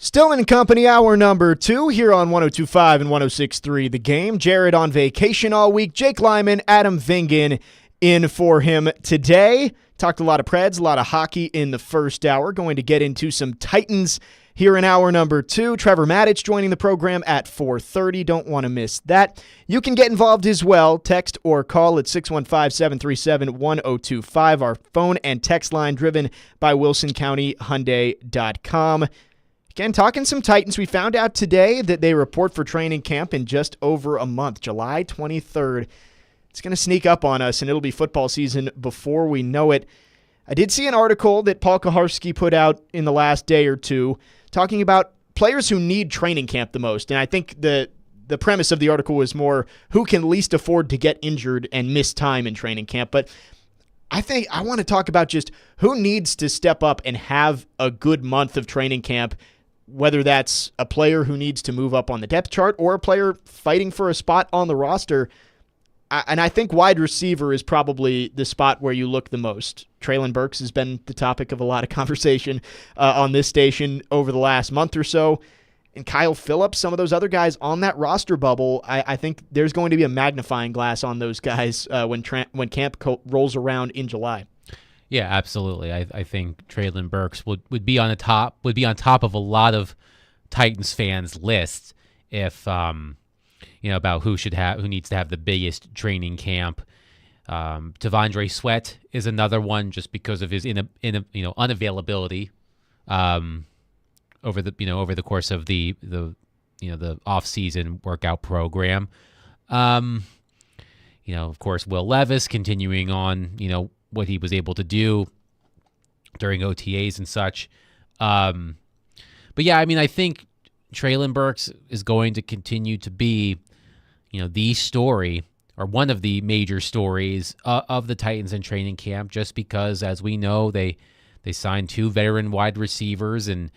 Stillman and Company, hour number 2 here on 102.5 and 106.3 The Game. Jared on vacation all week. Jake Lyman, Adam Vingan in for him today. Talked a lot of Preds, a lot of hockey in the first hour. Going to get into some Titans here in hour number 2. Trevor Maddich joining the program at 4:30. Don't want to miss that. You can get involved as well. Text or call at 615-737-1025. Our phone and text line driven by WilsonCountyHyundai.com. Again, talking some Titans. We found out today that they report for training camp in just over a month, July 23rd. It's going to sneak up on us, and it'll be football season before we know it. I did see an article that Paul Kuharsky put out in the last day or two talking about players who need training camp the most. And I think the premise of the article was more who can least afford to get injured and miss time in training camp. But I think I want to talk about just who needs to step up and have a good month of training camp, whether that's a player who needs to move up on the depth chart or a player fighting for a spot on the roster. And I think wide receiver is probably the spot where you look the most. Treylon Burks has been the topic of a lot of conversation on this station over the last month or so. And Kyle Phillips, some of those other guys on that roster bubble, I think there's going to be a magnifying glass on those guys when camp rolls around in July. Yeah, absolutely. I think Treylon Burks would be on top of a lot of Titans fans' lists if about who needs to have the biggest training camp. T'Vondre Sweat is another one just because of his unavailability over the course of the off-season workout program. Of course, Will Levis continuing on, what he was able to do during OTAs and such. But yeah, I think Treylon Burks is going to continue to be, the story or one of the major stories of the Titans in training camp, just because, as we know, they signed 2 veteran wide receivers and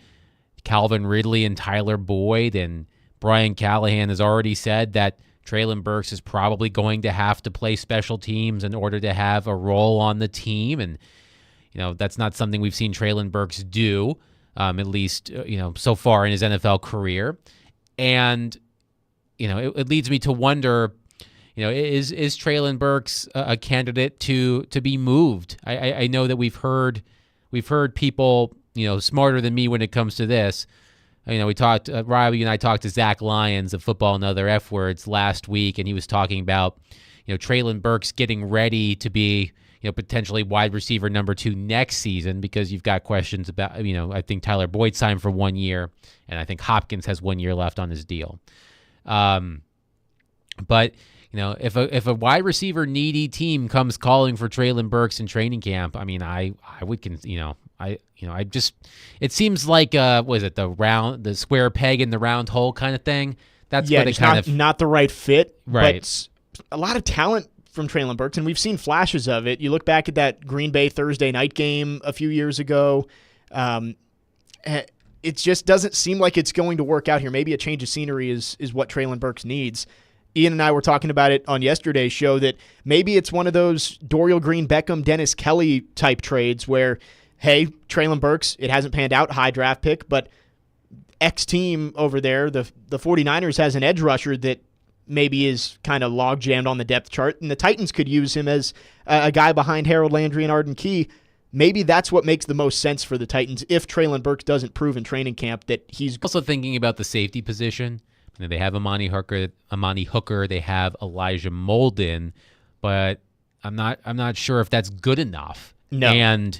Calvin Ridley and Tyler Boyd, and Brian Callahan has already said that Treylon Burks is probably going to have to play special teams in order to have a role on the team. And, that's not something we've seen Treylon Burks do, at least, so far in his NFL career. And, it leads me to wonder, is Treylon Burks a candidate to be moved? I know that we've heard people, smarter than me when it comes to this. We talked, Riley and I talked to Zach Lyons of Football and Other F Words last week, and he was talking about, Treylon Burks getting ready to be, potentially wide receiver number 2 next season, because you've got questions about, I think Tyler Boyd signed for 1 year, and I think Hopkins has 1 year left on his deal. But if a wide receiver needy team comes calling for Treylon Burks in training camp, I would it seems like was it the square peg in the round hole kind of thing? That's what it not the right fit, right? But a lot of talent from Treylon Burks, and we've seen flashes of it. You look back at that Green Bay Thursday night game a few years ago. It just doesn't seem like it's going to work out here. Maybe a change of scenery is what Treylon Burks needs. Ian and I were talking about it on yesterday's show that maybe it's one of those Dorial Green Beckham, Dennis Kelly type trades where, hey, Treylon Burks, it hasn't panned out, high draft pick, but X team over there, the 49ers, has an edge rusher that maybe is kind of log jammed on the depth chart, and the Titans could use him as a guy behind Harold Landry and Arden Key. Maybe that's what makes the most sense for the Titans if Treylon Burks doesn't prove in training camp that he's... Also thinking about the safety position. They have Amani Hooker, they have Elijah Molden, but I'm not sure if that's good enough. No. And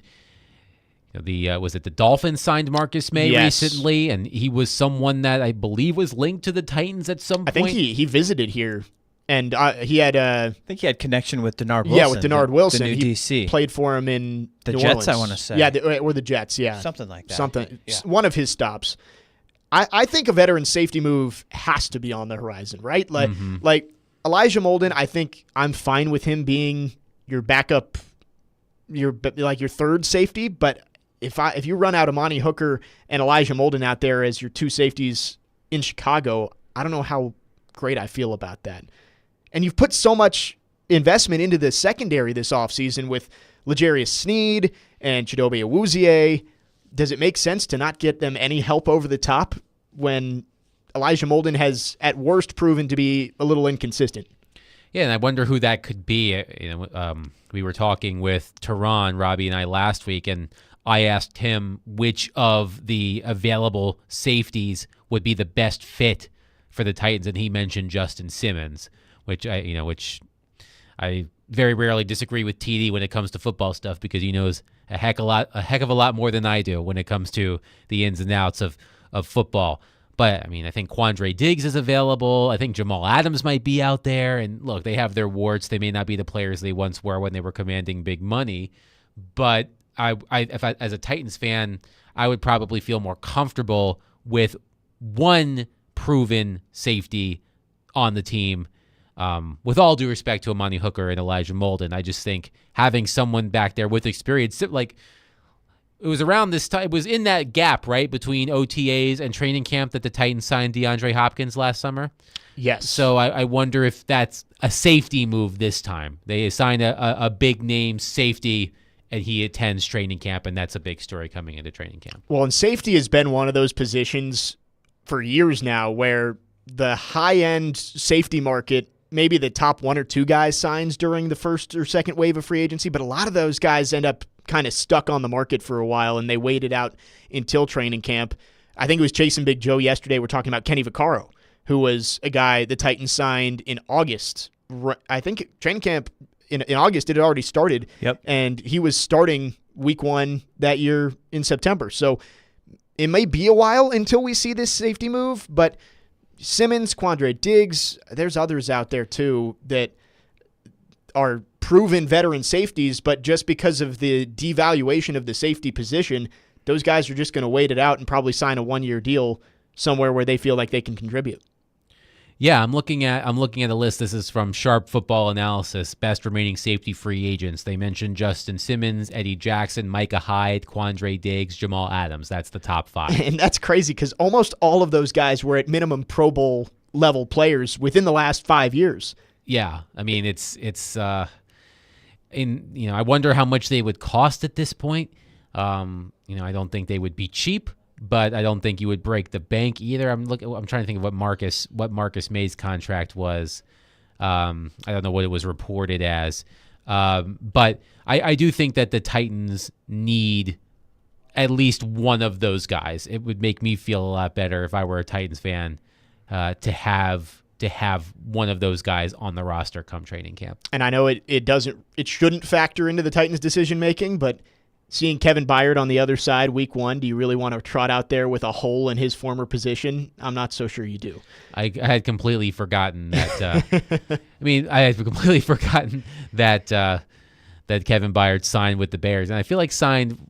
was it the Dolphins signed Marcus May recently, and he was someone that I believe was linked to the Titans at some point. I think he visited here, and he had I think he had connection with Denard Wilson. Yeah, with Denard Wilson. The new DC. He played for him in the New Jets, Orleans. I want to say. Yeah, or the Jets, yeah. Something like that. Something. Yeah. One of his stops. I think a veteran safety move has to be on the horizon, right? Like Elijah Molden, I think I'm fine with him being your backup, your third safety. But if you run out Amani Hooker and Elijah Molden out there as your 2 safeties in Chicago, I don't know how great I feel about that. And you've put so much investment into the secondary this offseason with L'Jarius Sneed and Chidobe Awuzie. does it make sense to not get them any help over the top when Elijah Molden has at worst proven to be a little inconsistent? Yeah, and I wonder who that could be. We were talking with Tehran, Robbie and I last week, and I asked him which of the available safeties would be the best fit for the Titans, and he mentioned Justin Simmons, which I very rarely disagree with TD when it comes to football stuff, because he knows a heck of a lot more than I do when it comes to the ins and outs of football. But, I mean, I think Quandre Diggs is available. I think Jamal Adams might be out there. And, look, they have their warts. They may not be the players they once were when they were commanding big money. But if I, as a Titans fan, I would probably feel more comfortable with one proven safety on the team. With all due respect to Amani Hooker and Elijah Molden, I just think having someone back there with experience, like, it was around this time, it was in that gap, right, between OTAs and training camp that the Titans signed DeAndre Hopkins last summer. Yes. So I wonder if that's a safety move this time. They assigned a big name safety, and he attends training camp, and that's a big story coming into training camp. Well, and safety has been one of those positions for years now where the high-end safety market, maybe the top one or two guys signs during the first or second wave of free agency, but a lot of those guys end up kind of stuck on the market for a while, and they waited out until training camp. I think it was Chasing Big Joe yesterday. We're talking about Kenny Vaccaro, who was a guy the Titans signed in August. I think training camp in August, it had already started. Yep. And he was starting week 1 that year in September. So it may be a while until we see this safety move, but Simmons, Quandre Diggs, there's others out there too that are proven veteran safeties, but just because of the devaluation of the safety position, those guys are just going to wait it out and probably sign a 1-year deal somewhere where they feel like they can contribute. Yeah, I'm looking at a list. This is from Sharp Football Analysis, best remaining safety free agents. They mentioned Justin Simmons, Eddie Jackson, Micah Hyde, Quandre Diggs, Jamal Adams. That's the top 5. And that's crazy because almost all of those guys were at minimum Pro Bowl level players within the last 5 years. Yeah, I mean I wonder how much they would cost at this point. I don't think they would be cheap, but I don't think you would break the bank either. I'm trying to think of what Marcus May's contract was. I don't know what it was reported as, but I do think that the Titans need at least one of those guys. It would make me feel a lot better if I were a Titans fan to have one of those guys on the roster come training camp. And I know it shouldn't factor into the Titans' decision making, but seeing Kevin Byard on the other side week 1, do you really want to trot out there with a hole in his former position? I'm not so sure you do. I had completely forgotten that. I had completely forgotten that Kevin Byard signed with the Bears, and I feel like signed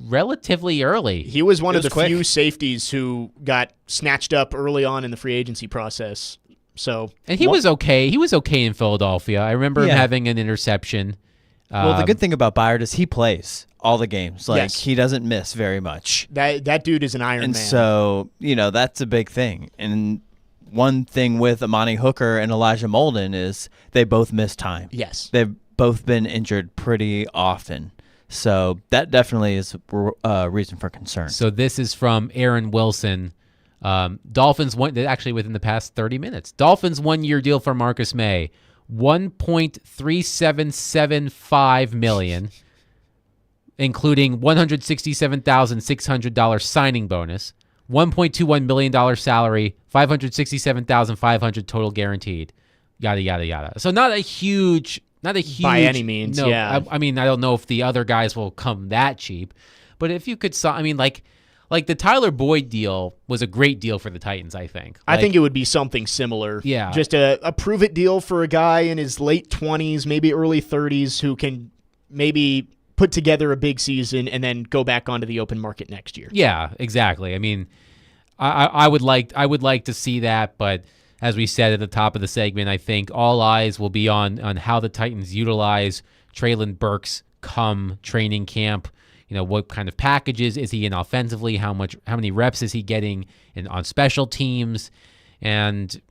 relatively early. He was one of the quick. few safeties who got snatched up early on in the free agency process. And he was okay. He was okay in Philadelphia. I remember him having an interception. Well, the good thing about Byard is he plays all the games. Like, yes. He doesn't miss very much. That dude is an Iron And Man. so, that's a big thing. And one thing with Amani Hooker and Elijah Molden is they both miss time. Yes. They've both been injured pretty often. So that definitely is a reason for concern. So this is from Aaron Wilson. Dolphins actually within the past 30 minutes. Dolphins 1-year deal for Marcus May, $1.3775 million, including $167,600 signing bonus, $1.21 million salary, $567,500 total guaranteed. Yada yada yada. So not a huge by any means. No, yeah. I mean, I don't know if the other guys will come that cheap, but if you could, like the Tyler Boyd deal was a great deal for the Titans, I think. I think it would be something similar. Yeah. Just a prove-it deal for a guy in his late 20s, maybe early 30s, who can maybe put together a big season and then go back onto the open market next year. Yeah, exactly. I mean, I would like to see that, but as we said at the top of the segment, I think all eyes will be on how the Titans utilize Treylon Burks come training camp. What kind of packages is he in offensively? How many reps is he getting on special teams? And,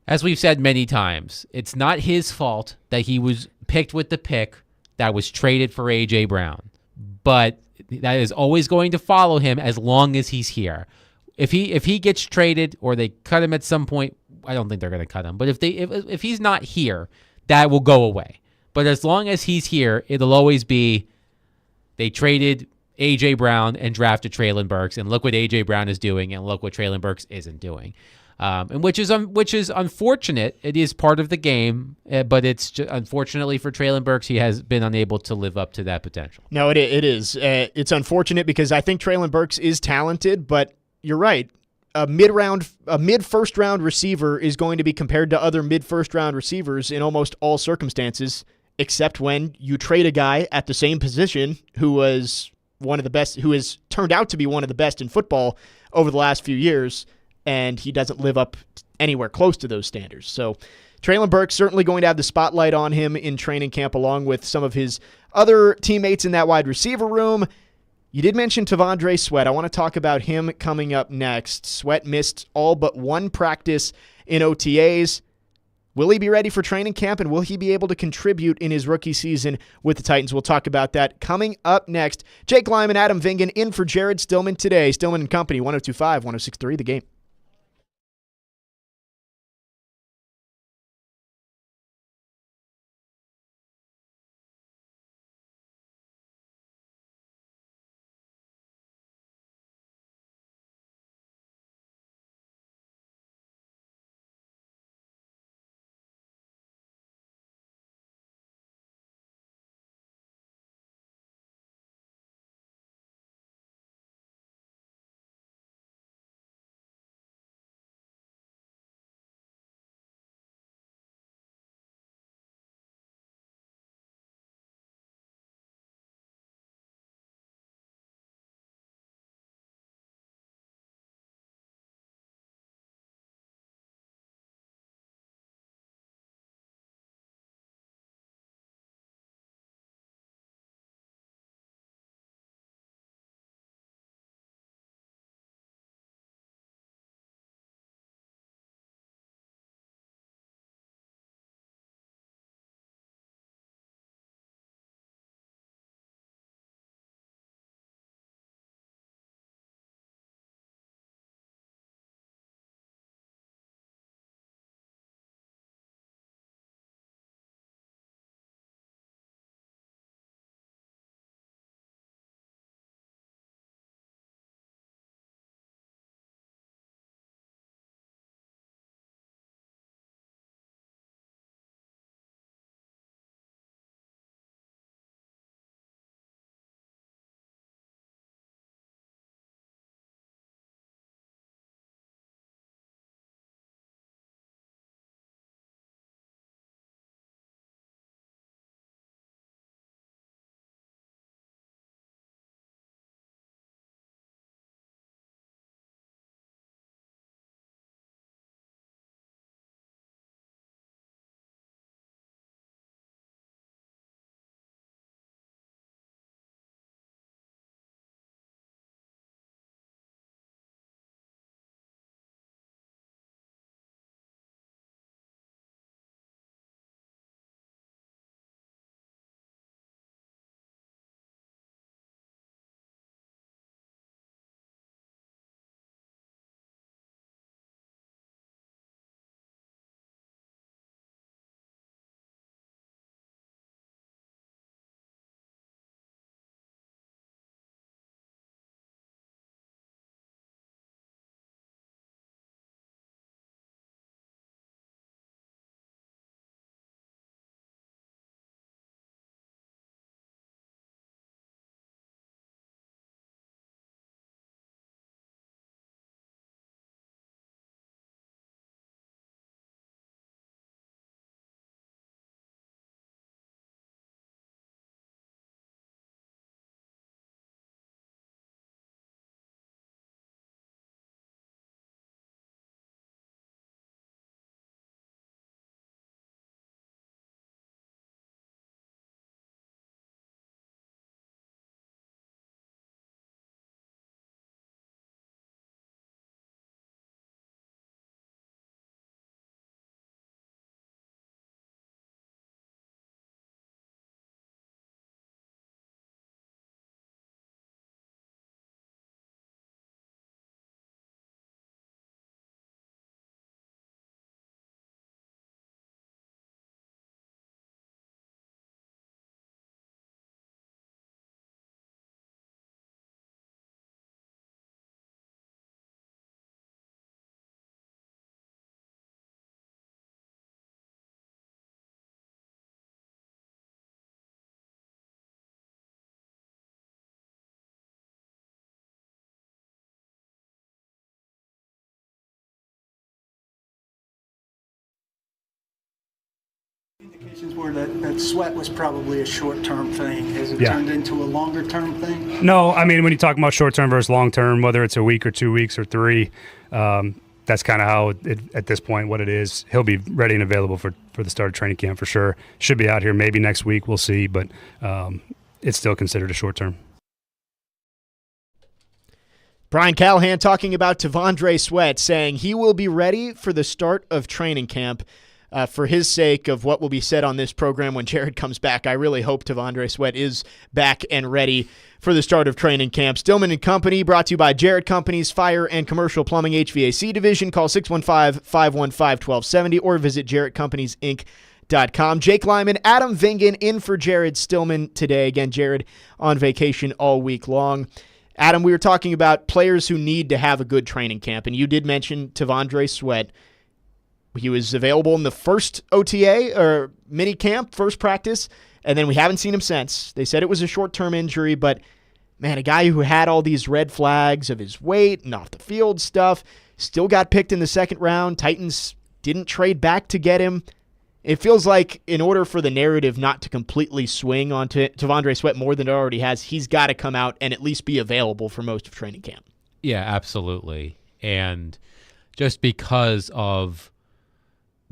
as we've said many times, it's not his fault that he was picked with the pick that was traded for A.J. Brown. but that is always going to follow him as long as he's here. If he gets traded or they cut him at some point, I don't think they're going to cut him. But if he's not here, that will go away. But as long as he's here, it'll always be they traded A.J. Brown and drafted Treylon Burks, and look what A.J. Brown is doing, and look what Treylon Burks isn't doing. And which is unfortunate. It is part of the game, but it's just, unfortunately for Treylon Burks, he has been unable to live up to that potential. No, it is. It's unfortunate because I think Treylon Burks is talented, but you're right. A mid-first round receiver is going to be compared to other mid-first round receivers in almost all circumstances, except when you trade a guy at the same position who was one of the best, who has turned out to be one of the best in football over the last few years, and he doesn't live up anywhere close to those standards. So Treylon Burks certainly going to have the spotlight on him in training camp along with some of his other teammates in that wide receiver room. You did mention Tavondre Sweat. I want to talk about him coming up next. Sweat missed all but one practice in OTAs. Will he be ready for training camp, and will he be able to contribute in his rookie season with the Titans? We'll talk about that coming up next. Jake Lyman, Adam Vingan in for Jared Stillman today. Stillman and Company, 102.5, 106.3 The Game. Where that Sweat was probably a short-term thing. Has it Yeah. turned into a longer-term thing? No, I mean, when you talk about short-term versus long-term, whether it's a week or 2 weeks or 3, that's kind of how, at this point, what it is. He'll be ready and available for the start of training camp for sure. Should be out here maybe next week. We'll see, but it's still considered a short-term. Brian Callahan talking about T'Vondre Sweat, saying he will be ready for the start of training camp. For his sake of what will be said on this program when Jared comes back, I really hope T'Vondre Sweat is back and ready for the start of training camp. Stillman and Company, brought to you by Jared Company's Fire and Commercial Plumbing HVAC Division. Call 615-515-1270 or visit JaredCompaniesInc.com. Jake Lyman, Adam Vingan in for Jared Stillman today. Again, Jared on vacation all week long. Adam, we were talking about players who need to have a good training camp, and you did mention T'Vondre Sweat. He was available in the first OTA or mini camp, first practice, and then we haven't seen him since. They said it was a short-term injury, but man, a guy who had all these red flags of his weight and off the field stuff still got picked in the second round. Titans didn't trade back to get him. It feels like in order for the narrative not to completely swing onto T'Vondre Sweat more than it already has, he's got to come out and at least be available for most of training camp. Yeah, absolutely. And just because of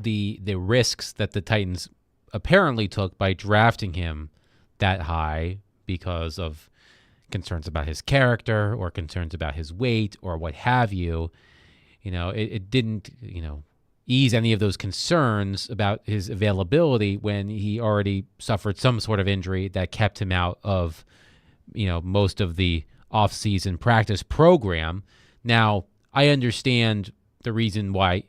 the risks that the Titans apparently took by drafting him that high because of concerns about his character or concerns about his weight or what have you, it didn't, ease any of those concerns about his availability when he already suffered some sort of injury that kept him out of, most of the off-season practice program. Now, I understand the reason why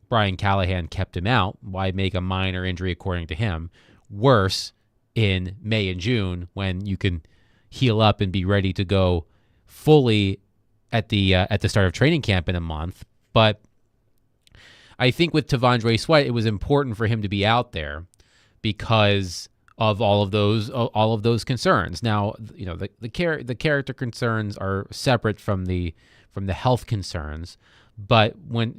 Brian Callahan kept him out. Why make a minor injury, according to him, worse in May and June when you can heal up and be ready to go fully at the start of training camp in a month? But I think with T'Vondre Sweat, it was important for him to be out there because of all of those concerns. Now, the character concerns are separate from the health concerns, but when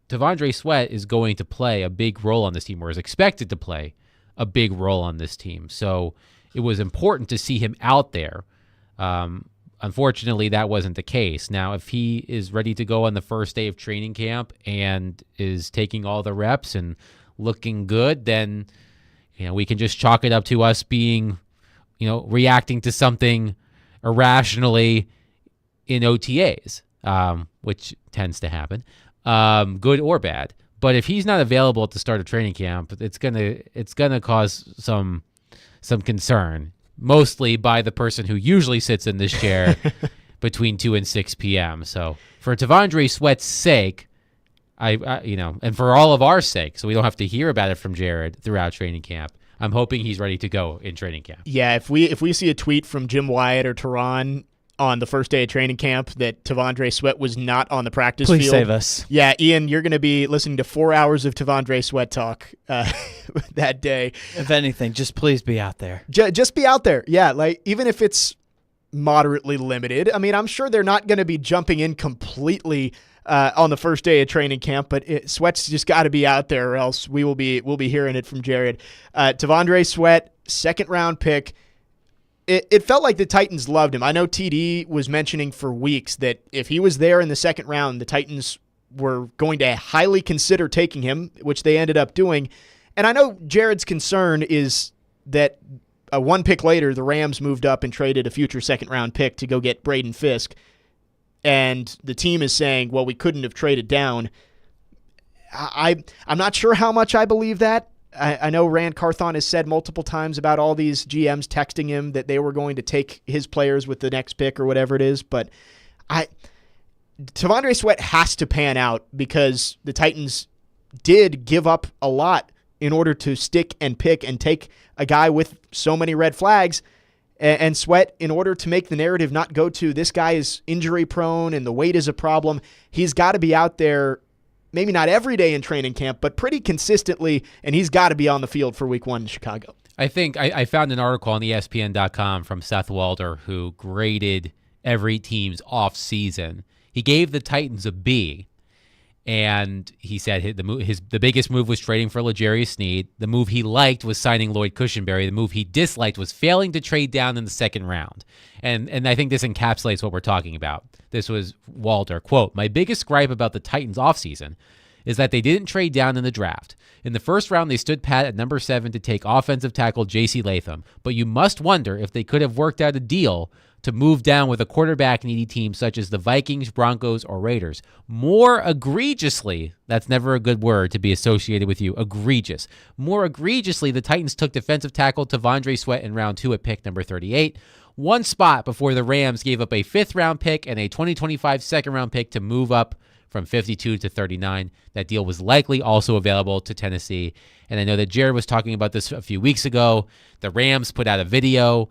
T'Vondre Sweat is going to play a big role on this team, or is expected to play a big role on this team. So it was important to see him out there. Unfortunately, that wasn't the case. Now, if he is ready to go on the first day of training camp and is taking all the reps and looking good, then we can just chalk it up to us being, reacting to something irrationally in OTAs, which tends to happen. Good or bad. But if he's not available at the start of training camp, it's gonna cause some concern, mostly by the person who usually sits in this chair between 2 and 6 p.m. So for T'Vondre Sweat's sake, I and for all of our sake, so we don't have to hear about it from Jared throughout training camp, I'm hoping he's ready to go in training camp. Yeah, if we see a tweet from Jim Wyatt or Tehran on the first day of training camp that T'Vondre Sweat was not on the practice field. Please save us. Yeah, Ian, you're going to be listening to 4 hours of T'Vondre Sweat talk that day. If anything, just please be out there. Just be out there. Yeah, like even if it's moderately limited. I mean, I'm sure they're not going to be jumping in completely on the first day of training camp, but Sweat's just got to be out there, or else we'll be hearing it from Jared. T'Vondre Sweat, second round pick. It felt like the Titans loved him. I know TD was mentioning for weeks that if he was there in the second round, the Titans were going to highly consider taking him, which they ended up doing. And I know Jared's concern is that one pick later, the Rams moved up and traded a future second-round pick to go get Braden Fisk. And the team is saying, well, we couldn't have traded down. I'm not sure how much I believe that. I know Rand Carthon has said multiple times about all these GMs texting him that they were going to take his players with the next pick or whatever it is. But T'Vondre Sweat has to pan out because the Titans did give up a lot in order to stick and pick and take a guy with so many red flags. And Sweat, in order to make the narrative not go to this guy is injury prone and the weight is a problem, he's got to be out there. Maybe not every day in training camp, but pretty consistently, and he's got to be on the field for week 1 in Chicago. I think I found an article on ESPN.com from Seth Walder who graded every team's off-season. He gave the Titans a B, And he said the biggest move was trading for L'Jarius Sneed. The move he liked was signing Lloyd Cushenberry. The move he disliked was failing to trade down in the second round. And I think this encapsulates what we're talking about. This was Walter. Quote, "My biggest gripe about the Titans offseason is that they didn't trade down in the draft. In the first round, they stood pat at number 7 to take offensive tackle J.C. Latham. But you must wonder if they could have worked out a deal to move down with a quarterback-needy team such as the Vikings, Broncos, or Raiders. More egregiously," that's never a good word to be associated with you, egregious. "More egregiously, the Titans took defensive tackle T'Vondre Sweat in round 2 at pick number 38, one spot before the Rams gave up a 5th-round pick and a 2025 second-round pick to move up from 52 to 39. That deal was likely also available to Tennessee." And I know that Jared was talking about this a few weeks ago. The Rams put out a video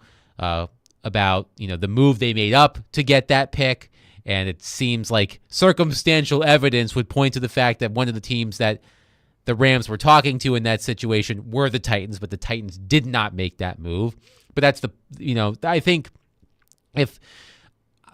about the move they made up to get that pick, and it seems like circumstantial evidence would point to the fact that one of the teams that the Rams were talking to in that situation were the Titans, but the Titans did not make that move. But that's I think if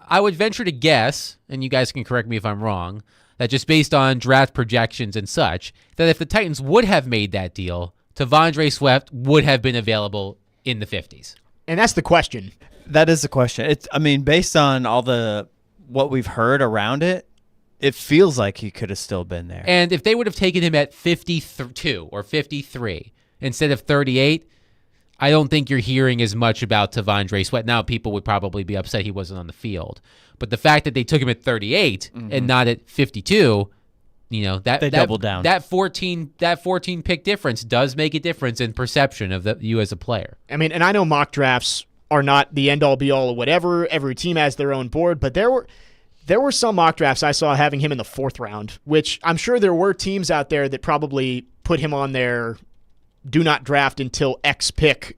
I would venture to guess, and you guys can correct me if I'm wrong, that just based on draft projections and such, that if the Titans would have made that deal, T'Vondre Sweat would have been available in the 50s. And that's the question. That is the question. Based on what we've heard around it, it feels like he could have still been there. And if they would have taken him at 52 or 53 instead of 38, I don't think you're hearing as much about T'Vondre Sweat. Now, people would probably be upset he wasn't on the field. But the fact that they took him at 38 and not at 52, they doubled down. That 14 pick difference does make a difference in perception of you as a player. I mean, and I know mock drafts are not the end-all be-all or whatever. Every team has their own board, but there were some mock drafts I saw having him in the 4th round, which I'm sure there were teams out there that probably put him on their do not draft until X pick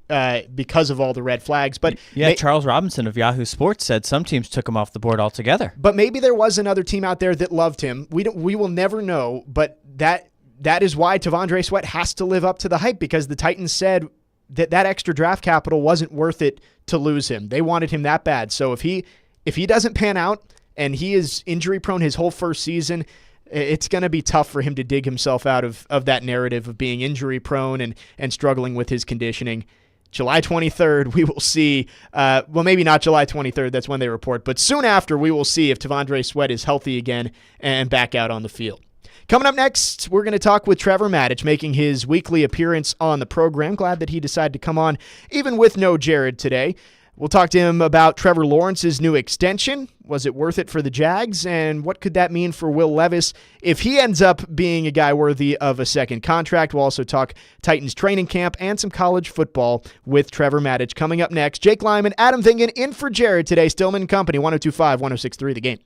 because of all the red flags. But Charles Robinson of Yahoo Sports said some teams took him off the board altogether. But maybe there was another team out there that loved him. We will never know, but that is why T'Vondre Sweat has to live up to the hype, because the Titans said that extra draft capital wasn't worth it to lose him. They wanted him that bad. So if he doesn't pan out and he is injury prone his whole first season, it's going to be tough for him to dig himself out of that narrative of being injury prone and struggling with his conditioning. July 23rd, we will see, maybe not July 23rd, that's when they report, but soon after we will see if T'Vondre Sweat is healthy again and back out on the field. Coming up next, we're going to talk with Trevor Maddich, making his weekly appearance on the program. Glad that he decided to come on, even with no Jared today. We'll talk to him about Trevor Lawrence's new extension. Was it worth it for the Jags? And what could that mean for Will Levis if he ends up being a guy worthy of a second contract? We'll also talk Titans training camp and some college football with Trevor Maddich. Coming up next, Jake Lyman, Adam Vingan in for Jared today. Stillman Company, 102.5, 106.3 The Game.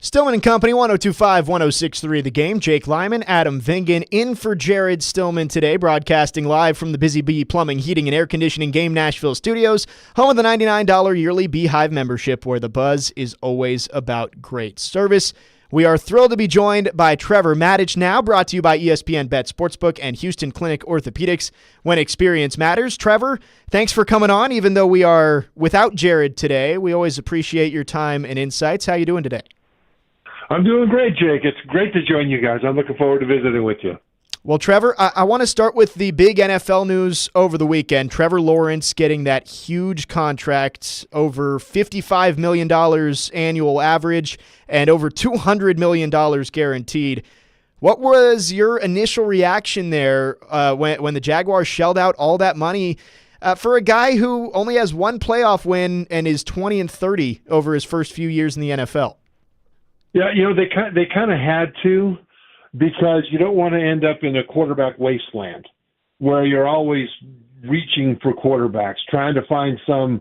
Stillman and Company, 102.5, 106.3 The Game. Jake Lyman, Adam Vingan in for Jared Stillman today, broadcasting live from the Busy Bee Plumbing, Heating, and Air Conditioning Game Nashville studios, home of the $99 yearly Beehive membership, where the buzz is always about great service. We are thrilled to be joined by Trevor Maddich now, brought to you by ESPN Bet Sportsbook and Houston Clinic Orthopedics, when experience matters. Trevor, thanks for coming on, even though we are without Jared today. We always appreciate your time and insights. How you doing today? I'm doing great, Jake. It's great to join you guys. I'm looking forward to visiting with you. Well, Trevor, I want to start with the big NFL news over the weekend. Trevor Lawrence getting that huge contract, over $55 million annual average and over $200 million guaranteed. What was your initial reaction there when the Jaguars shelled out all that money for a guy who only has one playoff win and is 20-30 over his first few years in the NFL? Yeah, they kind of had to, because you don't want to end up in a quarterback wasteland where you're always reaching for quarterbacks, trying to find some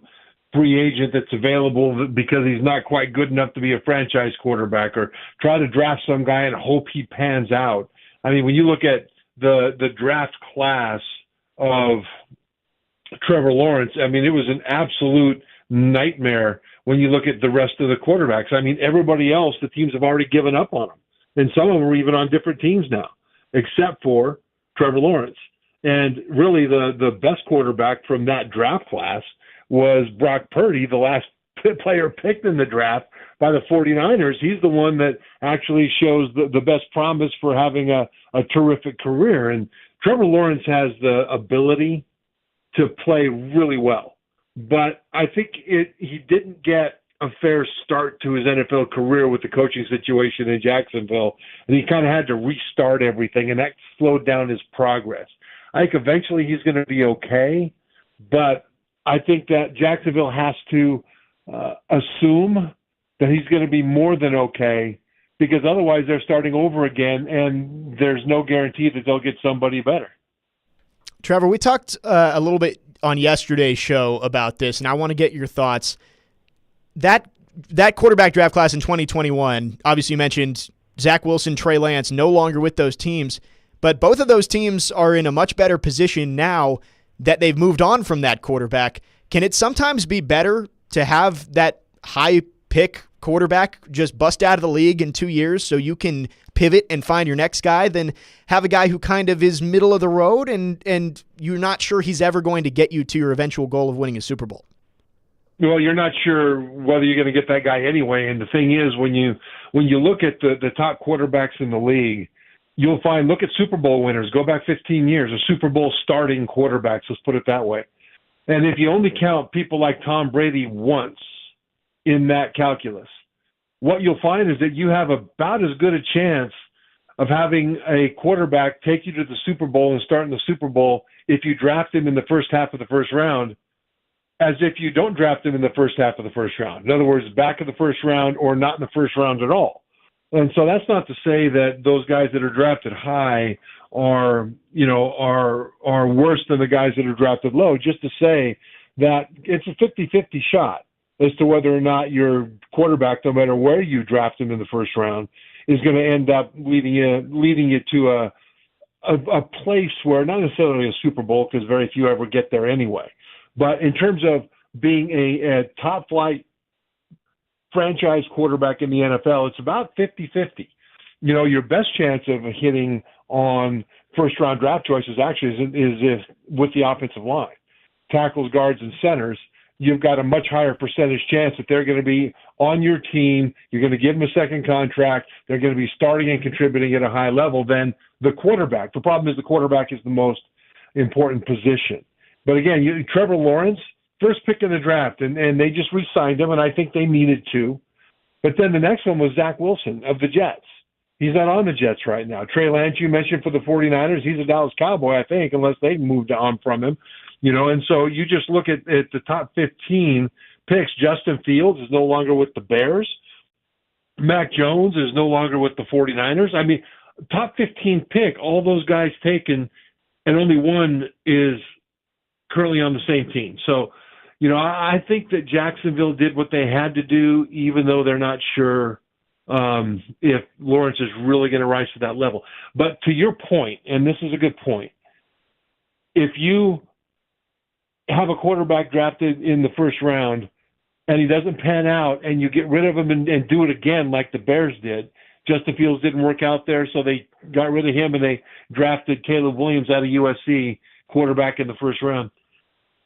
free agent that's available because he's not quite good enough to be a franchise quarterback, or try to draft some guy and hope he pans out. I mean, when you look at the draft class of Trevor Lawrence, I mean, it was an absolute nightmare when you look at the rest of the quarterbacks. I mean, everybody else, the teams have already given up on them. And some of them are even on different teams now, except for Trevor Lawrence. And really the best quarterback from that draft class was Brock Purdy, the last player picked in the draft by the 49ers. He's the one that actually shows the best promise for having a terrific career. And Trevor Lawrence has the ability to play really well. But I think he didn't get a fair start to his NFL career with the coaching situation in Jacksonville, and he kind of had to restart everything, and that slowed down his progress. I think eventually he's going to be okay, but I think that Jacksonville has to assume that he's going to be more than okay, because otherwise they're starting over again, and there's no guarantee that they'll get somebody better. Trevor, we talked a little bit on yesterday's show about this, and I want to get your thoughts. That quarterback draft class in 2021, obviously you mentioned Zach Wilson, Trey Lance, no longer with those teams, but both of those teams are in a much better position now that they've moved on from that quarterback. Can it sometimes be better to have that high pick quarterback just bust out of the league in 2 years so you can pivot and find your next guy than have a guy who kind of is middle of the road and you're not sure he's ever going to get you to your eventual goal of winning a Super Bowl? Well, you're not sure whether you're going to get that guy anyway. And the thing is, when you look at the top quarterbacks in the league, you'll find, look at Super Bowl winners, go back 15 years, a Super Bowl starting quarterbacks, let's put it that way. And if you only count people like Tom Brady once in that calculus, what you'll find is that you have about as good a chance of having a quarterback take you to the Super Bowl and start in the Super Bowl if you draft him in the first half of the first round, as if you don't draft him in the first half of the first round. In other words, back of the first round or not in the first round at all. And so that's not to say that those guys that are drafted high are worse than the guys that are drafted low, just to say that it's a 50-50 shot as to whether or not your quarterback, no matter where you draft him in the first round, is going to end up leading you to a place where, not necessarily a Super Bowl, because very few ever get there anyway. But in terms of being a top-flight franchise quarterback in the NFL, it's about 50-50. Your best chance of hitting on first-round draft choices actually is if with the offensive line. Tackles, guards, and centers, you've got a much higher percentage chance that they're going to be on your team. You're going to give them a second contract. They're going to be starting and contributing at a high level than the quarterback. The problem is the quarterback is the most important position. But again, Trevor Lawrence, first pick in the draft, and they just re-signed him, and I think they needed to. But then the next one was Zach Wilson of the Jets. He's not on the Jets right now. Trey Lance, you mentioned for the 49ers, he's a Dallas Cowboy, I think, unless they moved on from him. And so you just look at the top 15 picks. Justin Fields is no longer with the Bears. Mac Jones is no longer with the 49ers. I mean, top 15 pick, all those guys taken, and only one is currently on the same team. So, I think that Jacksonville did what they had to do, even though they're not sure if Lawrence is really going to rise to that level. But to your point, and this is a good point, if you have a quarterback drafted in the first round and he doesn't pan out and you get rid of him and do it again like the Bears did, Justin Fields didn't work out there, so they got rid of him and they drafted Caleb Williams out of USC, quarterback in the first round.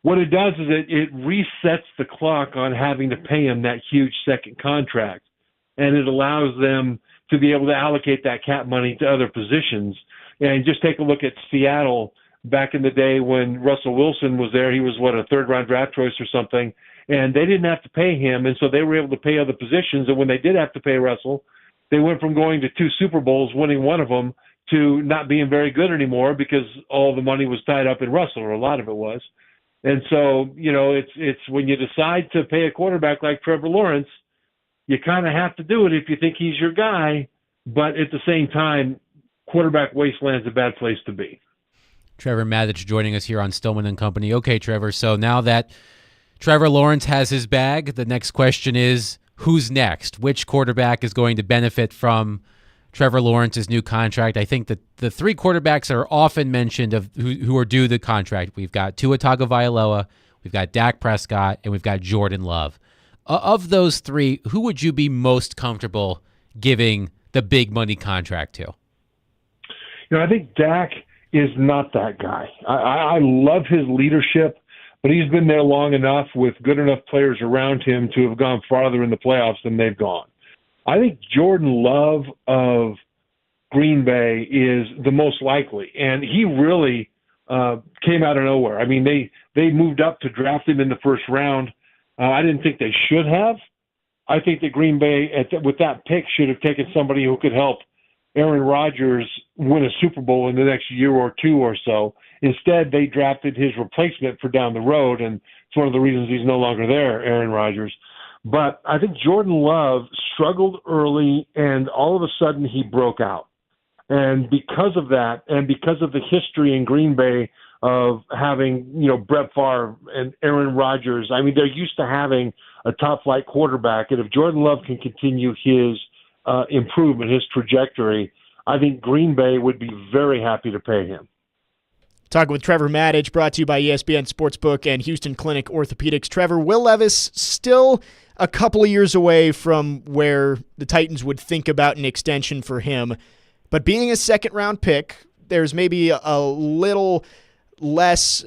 What it does is it resets the clock on having to pay him that huge second contract, and it allows them to be able to allocate that cap money to other positions. And just take a look at Seattle back in the day when Russell Wilson was there. He was, a third-round draft choice or something, and they didn't have to pay him, and so they were able to pay other positions. And when they did have to pay Russell, they went from going to 2 Super Bowls, winning one of them, to not being very good anymore because all the money was tied up in Russell, or a lot of it was. And so, it's when you decide to pay a quarterback like Trevor Lawrence, you kind of have to do it if you think he's your guy. But at the same time, quarterback wasteland's a bad place to be. Trevor Matich joining us here on Stillman and Company. Okay, Trevor, so now that Trevor Lawrence has his bag, the next question is, who's next? Which quarterback is going to benefit from Trevor Lawrence's new contract? I think that the 3 quarterbacks are often mentioned of who are due the contract. We've got Tua Tagovailoa, we've got Dak Prescott, and we've got Jordan Love. Of those 3, who would you be most comfortable giving the big money contract to? I think Dak is not that guy. I love his leadership, but he's been there long enough with good enough players around him to have gone farther in the playoffs than they've gone. I think Jordan Love of Green Bay is the most likely, and he really came out of nowhere. I mean, they moved up to draft him in the first round. I didn't think they should have. I think that Green Bay, with that pick, should have taken somebody who could help Aaron Rodgers win a Super Bowl in the next year or 2 or so. Instead, they drafted his replacement for down the road, and it's one of the reasons he's no longer there, Aaron Rodgers. But I think Jordan Love struggled early, and all of a sudden he broke out. And because of that, and because of the history in Green Bay of having, Brett Favre and Aaron Rodgers, I mean, they're used to having a top-flight quarterback. And if Jordan Love can continue his improvement, his trajectory, I think Green Bay would be very happy to pay him. Talking with Trevor Matich, brought to you by ESPN Sportsbook and Houston Clinic Orthopedics. Trevor, Will Levis still a couple of years away from where the Titans would think about an extension for him. But being a second-round pick, there's maybe a little less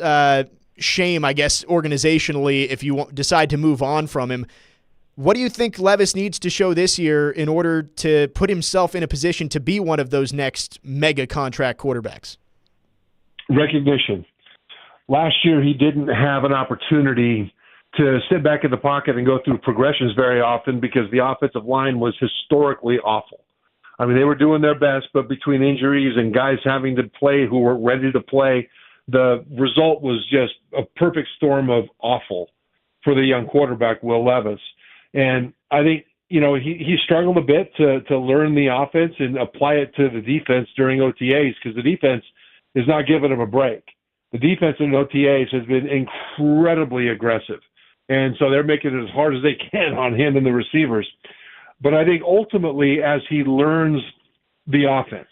shame, I guess, organizationally if you decide to move on from him. What do you think Levis needs to show this year in order to put himself in a position to be one of those next mega contract quarterbacks? Recognition. Last year, he didn't have an opportunity to sit back in the pocket and go through progressions very often because the offensive line was historically awful. I mean, they were doing their best, but between injuries and guys having to play who weren't ready to play, the result was just a perfect storm of awful for the young quarterback, Will Levis. And I think, he struggled a bit to learn the offense and apply it to the defense during OTAs because the defense is not giving him a break. The defense in OTAs has been incredibly aggressive. And so they're making it as hard as they can on him and the receivers. But I think ultimately, as he learns the offense,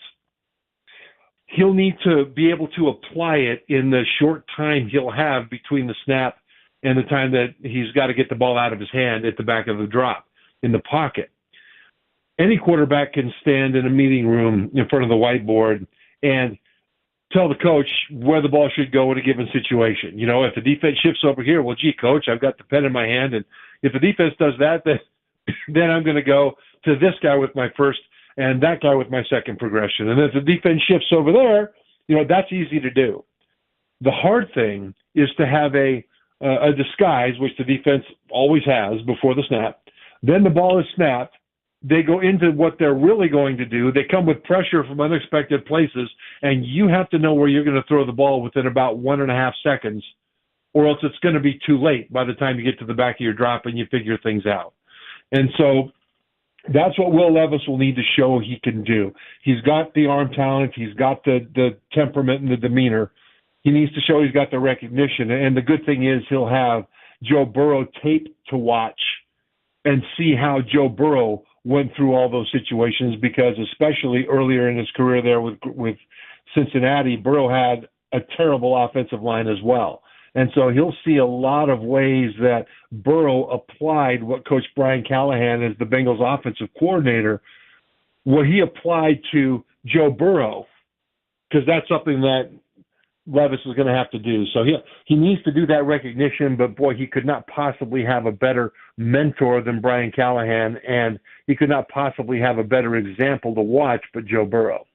he'll need to be able to apply it in the short time he'll have between the snap and the time that he's got to get the ball out of his hand at the back of the drop in the pocket. Any quarterback can stand in a meeting room in front of the whiteboard and tell the coach where the ball should go in a given situation. If the defense shifts over here, well, gee, coach, I've got the pen in my hand, and if the defense does that, then I'm going to go to this guy with my first and that guy with my second progression. And if the defense shifts over there, that's easy to do. The hard thing is to have a disguise, which the defense always has before the snap. Then the ball is snapped. They go into what they're really going to do. They come with pressure from unexpected places, and you have to know where you're going to throw the ball within about 1.5 seconds, or else it's going to be too late by the time you get to the back of your drop and you figure things out. And so that's what Will Levis will need to show he can do. He's got the arm talent. He's got the temperament and the demeanor. He needs to show he's got the recognition. And the good thing is he'll have Joe Burrow tape to watch and see how Joe Burrow went through all those situations, because especially earlier in his career there with Cincinnati, Burrow had a terrible offensive line as well. And so he'll see a lot of ways that Burrow applied what Coach Brian Callahan, as the Bengals offensive coordinator, what he applied to Joe Burrow, because that's something that Levis is going to have to do. So he needs to do that recognition, but boy, he could not possibly have a better mentor than Brian Callahan, and he could not possibly have a better example to watch but Joe Burrow.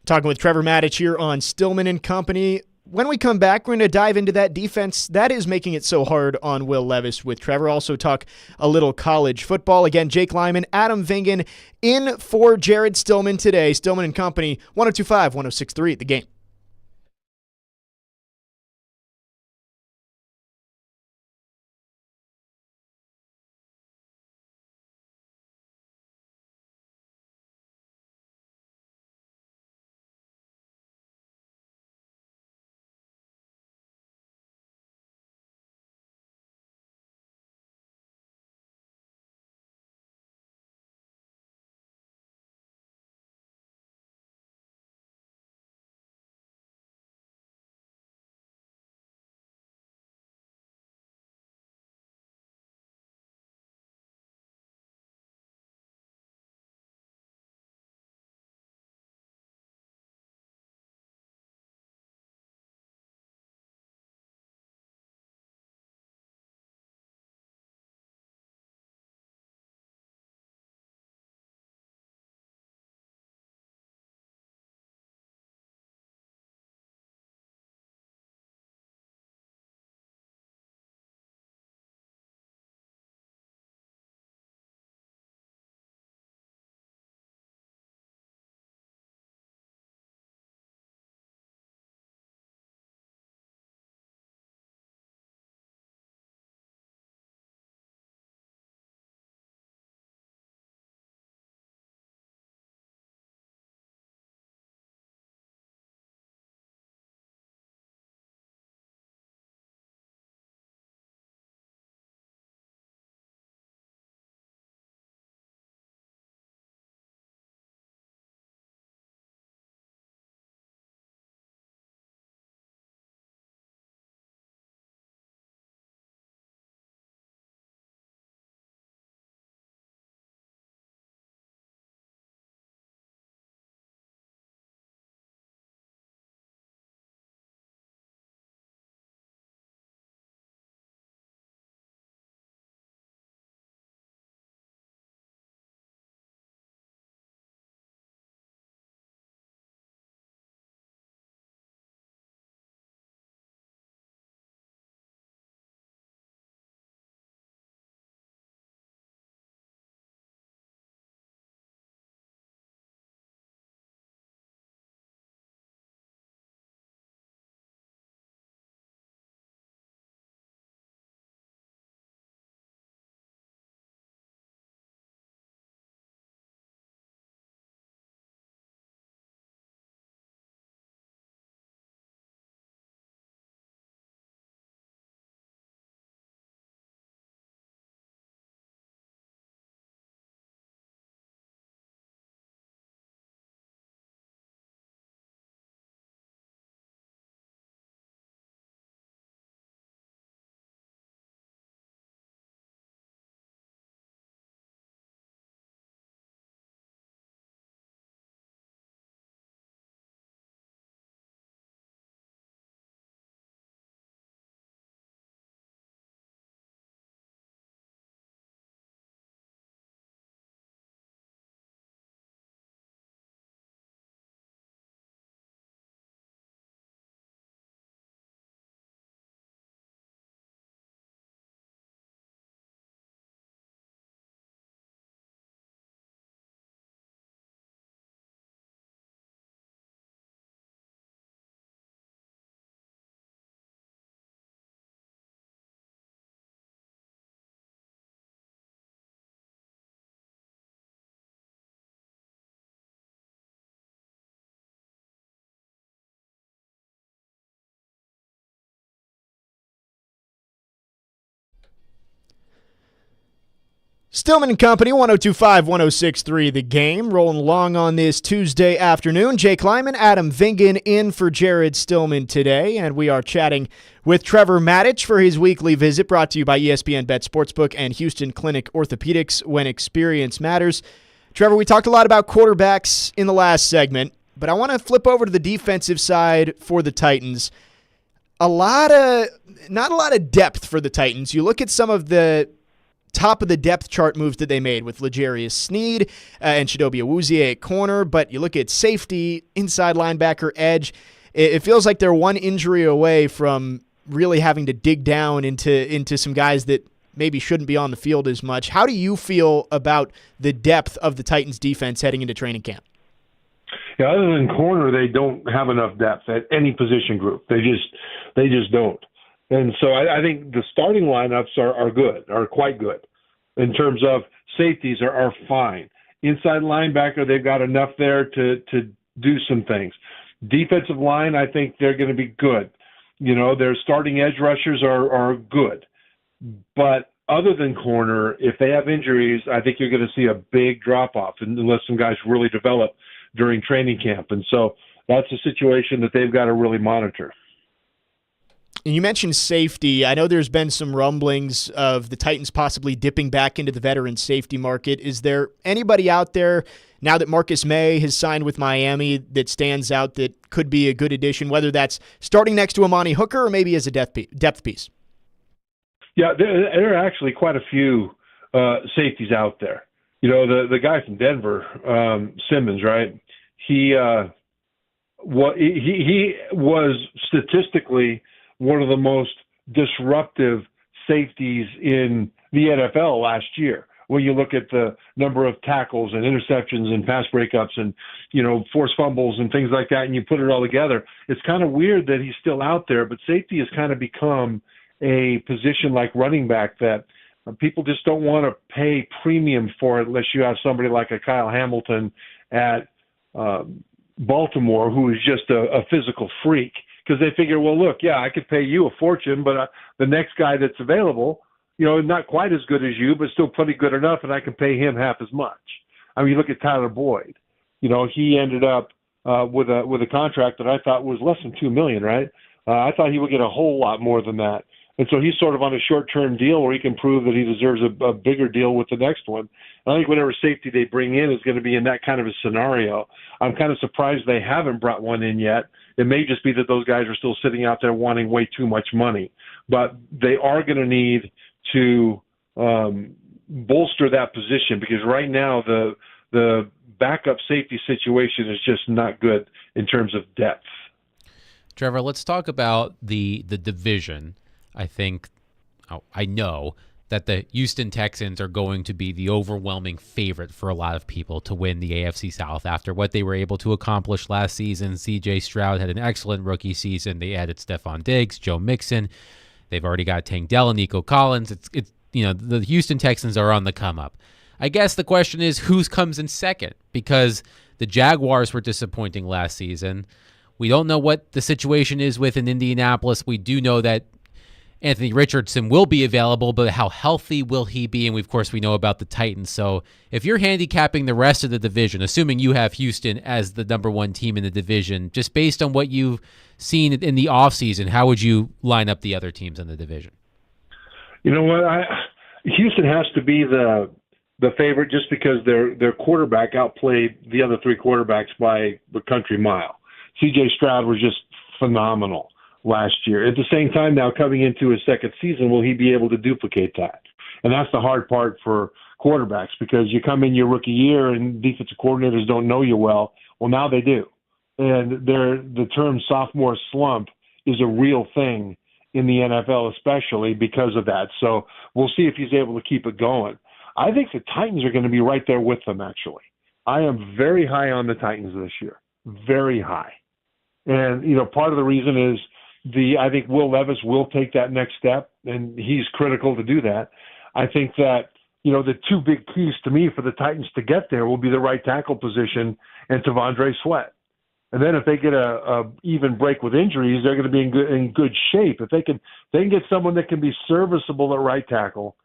Talking with Trevor Maddich here on Stillman and Company. When we come back, we're going to dive into that defense that is making it so hard on Will Levis with Trevor. Also talk a little college football. Again, Jake Lyman, Adam Vingan in for Jared Stillman today. Stillman and Company, 102.5, 106.3 The Game. Stillman and Company, 102.5, 106.3 The Game. Rolling along on this Tuesday afternoon. Jake Lyman, Adam Vingan in for Jared Stillman today, and we are chatting with Trevor Matich for his weekly visit, brought to you by ESPN Bet Sportsbook and Houston Clinic Orthopedics, when experience matters. Trevor, we talked a lot about quarterbacks in the last segment, but I want to flip over to the defensive side for the Titans. Not a lot of depth for the Titans. You look at some of the top of the depth chart moves that they made with L'Jarius Sneed and Chidobe Awuzie at corner, but you look at safety, inside linebacker, edge. It feels like they're one injury away from really having to dig down into some guys that maybe shouldn't be on the field as much. How do you feel about the depth of the Titans defense heading into training camp? Yeah, other than corner, they don't have enough depth at any position group. They just don't. And so I think the starting lineups are quite good. In terms of safeties are fine. Inside linebacker, they've got enough there to do some things. Defensive line, I think they're going to be good. You know, their starting edge rushers are good. But other than corner, if they have injuries, I think you're going to see a big drop-off unless some guys really develop during training camp. And so that's a situation that they've got to really monitor. You mentioned safety. I know there's been some rumblings of the Titans possibly dipping back into the veteran safety market. Is there anybody out there, now that Marcus May has signed with Miami, that stands out that could be a good addition, whether that's starting next to Amani Hooker or maybe as a depth piece? Yeah, there are actually quite a few safeties out there. You know, the guy from Denver, Simmons, right? He was statistically one of the most disruptive safeties in the NFL last year. When you look at the number of tackles and interceptions and pass breakups and, you know, forced fumbles and things like that, and you put it all together, it's kind of weird that he's still out there. But safety has kind of become a position like running back that people just don't want to pay premium for it unless you have somebody like a Kyle Hamilton at Baltimore, who is just a physical freak. Because they figure, well, look, yeah, I could pay you a fortune, but the next guy that's available, you know, not quite as good as you, but still plenty good enough, and I can pay him half as much. I mean, you look at Tyler Boyd. You know, he ended up with a contract that I thought was less than $2 million, right? I thought he would get a whole lot more than that. And so he's sort of on a short-term deal where he can prove that he deserves a bigger deal with the next one. I think whatever safety they bring in is going to be in that kind of a scenario. I'm kind of surprised they haven't brought one in yet. It may just be that those guys are still sitting out there wanting way too much money. But they are going to need to bolster that position because right now the backup safety situation is just not good in terms of depth. Trevor, let's talk about the division. I know that the Houston Texans are going to be the overwhelming favorite for a lot of people to win the AFC South after what they were able to accomplish last season. C.J. Stroud had an excellent rookie season. They added Stephon Diggs, Joe Mixon. They've already got Tank Dell and Nico Collins. It's the Houston Texans are on the come up. I guess the question is who comes in second, because the Jaguars were disappointing last season. We don't know what the situation is with in Indianapolis. We do know that Anthony Richardson will be available, but how healthy will he be? And of course, we know about the Titans. So if you're handicapping the rest of the division, assuming you have Houston as the number one team in the division, just based on what you've seen in the offseason, how would you line up the other teams in the division? You know what? Houston has to be the favorite just because their quarterback outplayed the other three quarterbacks by the country mile. C.J. Stroud was just phenomenal last year. At the same time, now coming into his second season, will he be able to duplicate that? And that's the hard part for quarterbacks, because you come in your rookie year and defensive coordinators don't know you well. Well, now they do. And the term sophomore slump is a real thing in the NFL, especially because of that. So we'll see if he's able to keep it going. I think the Titans are going to be right there with them, actually. I am very high on the Titans this year. Very high. And, you know, part of the reason is I think Will Levis will take that next step, and he's critical to do that. I think that, you know, the two big keys to me for the Titans to get there will be the right tackle position and T'Vondre Sweat. And then if they get a even break with injuries, they're going to be in good shape. If they can get someone that can be serviceable at right tackle,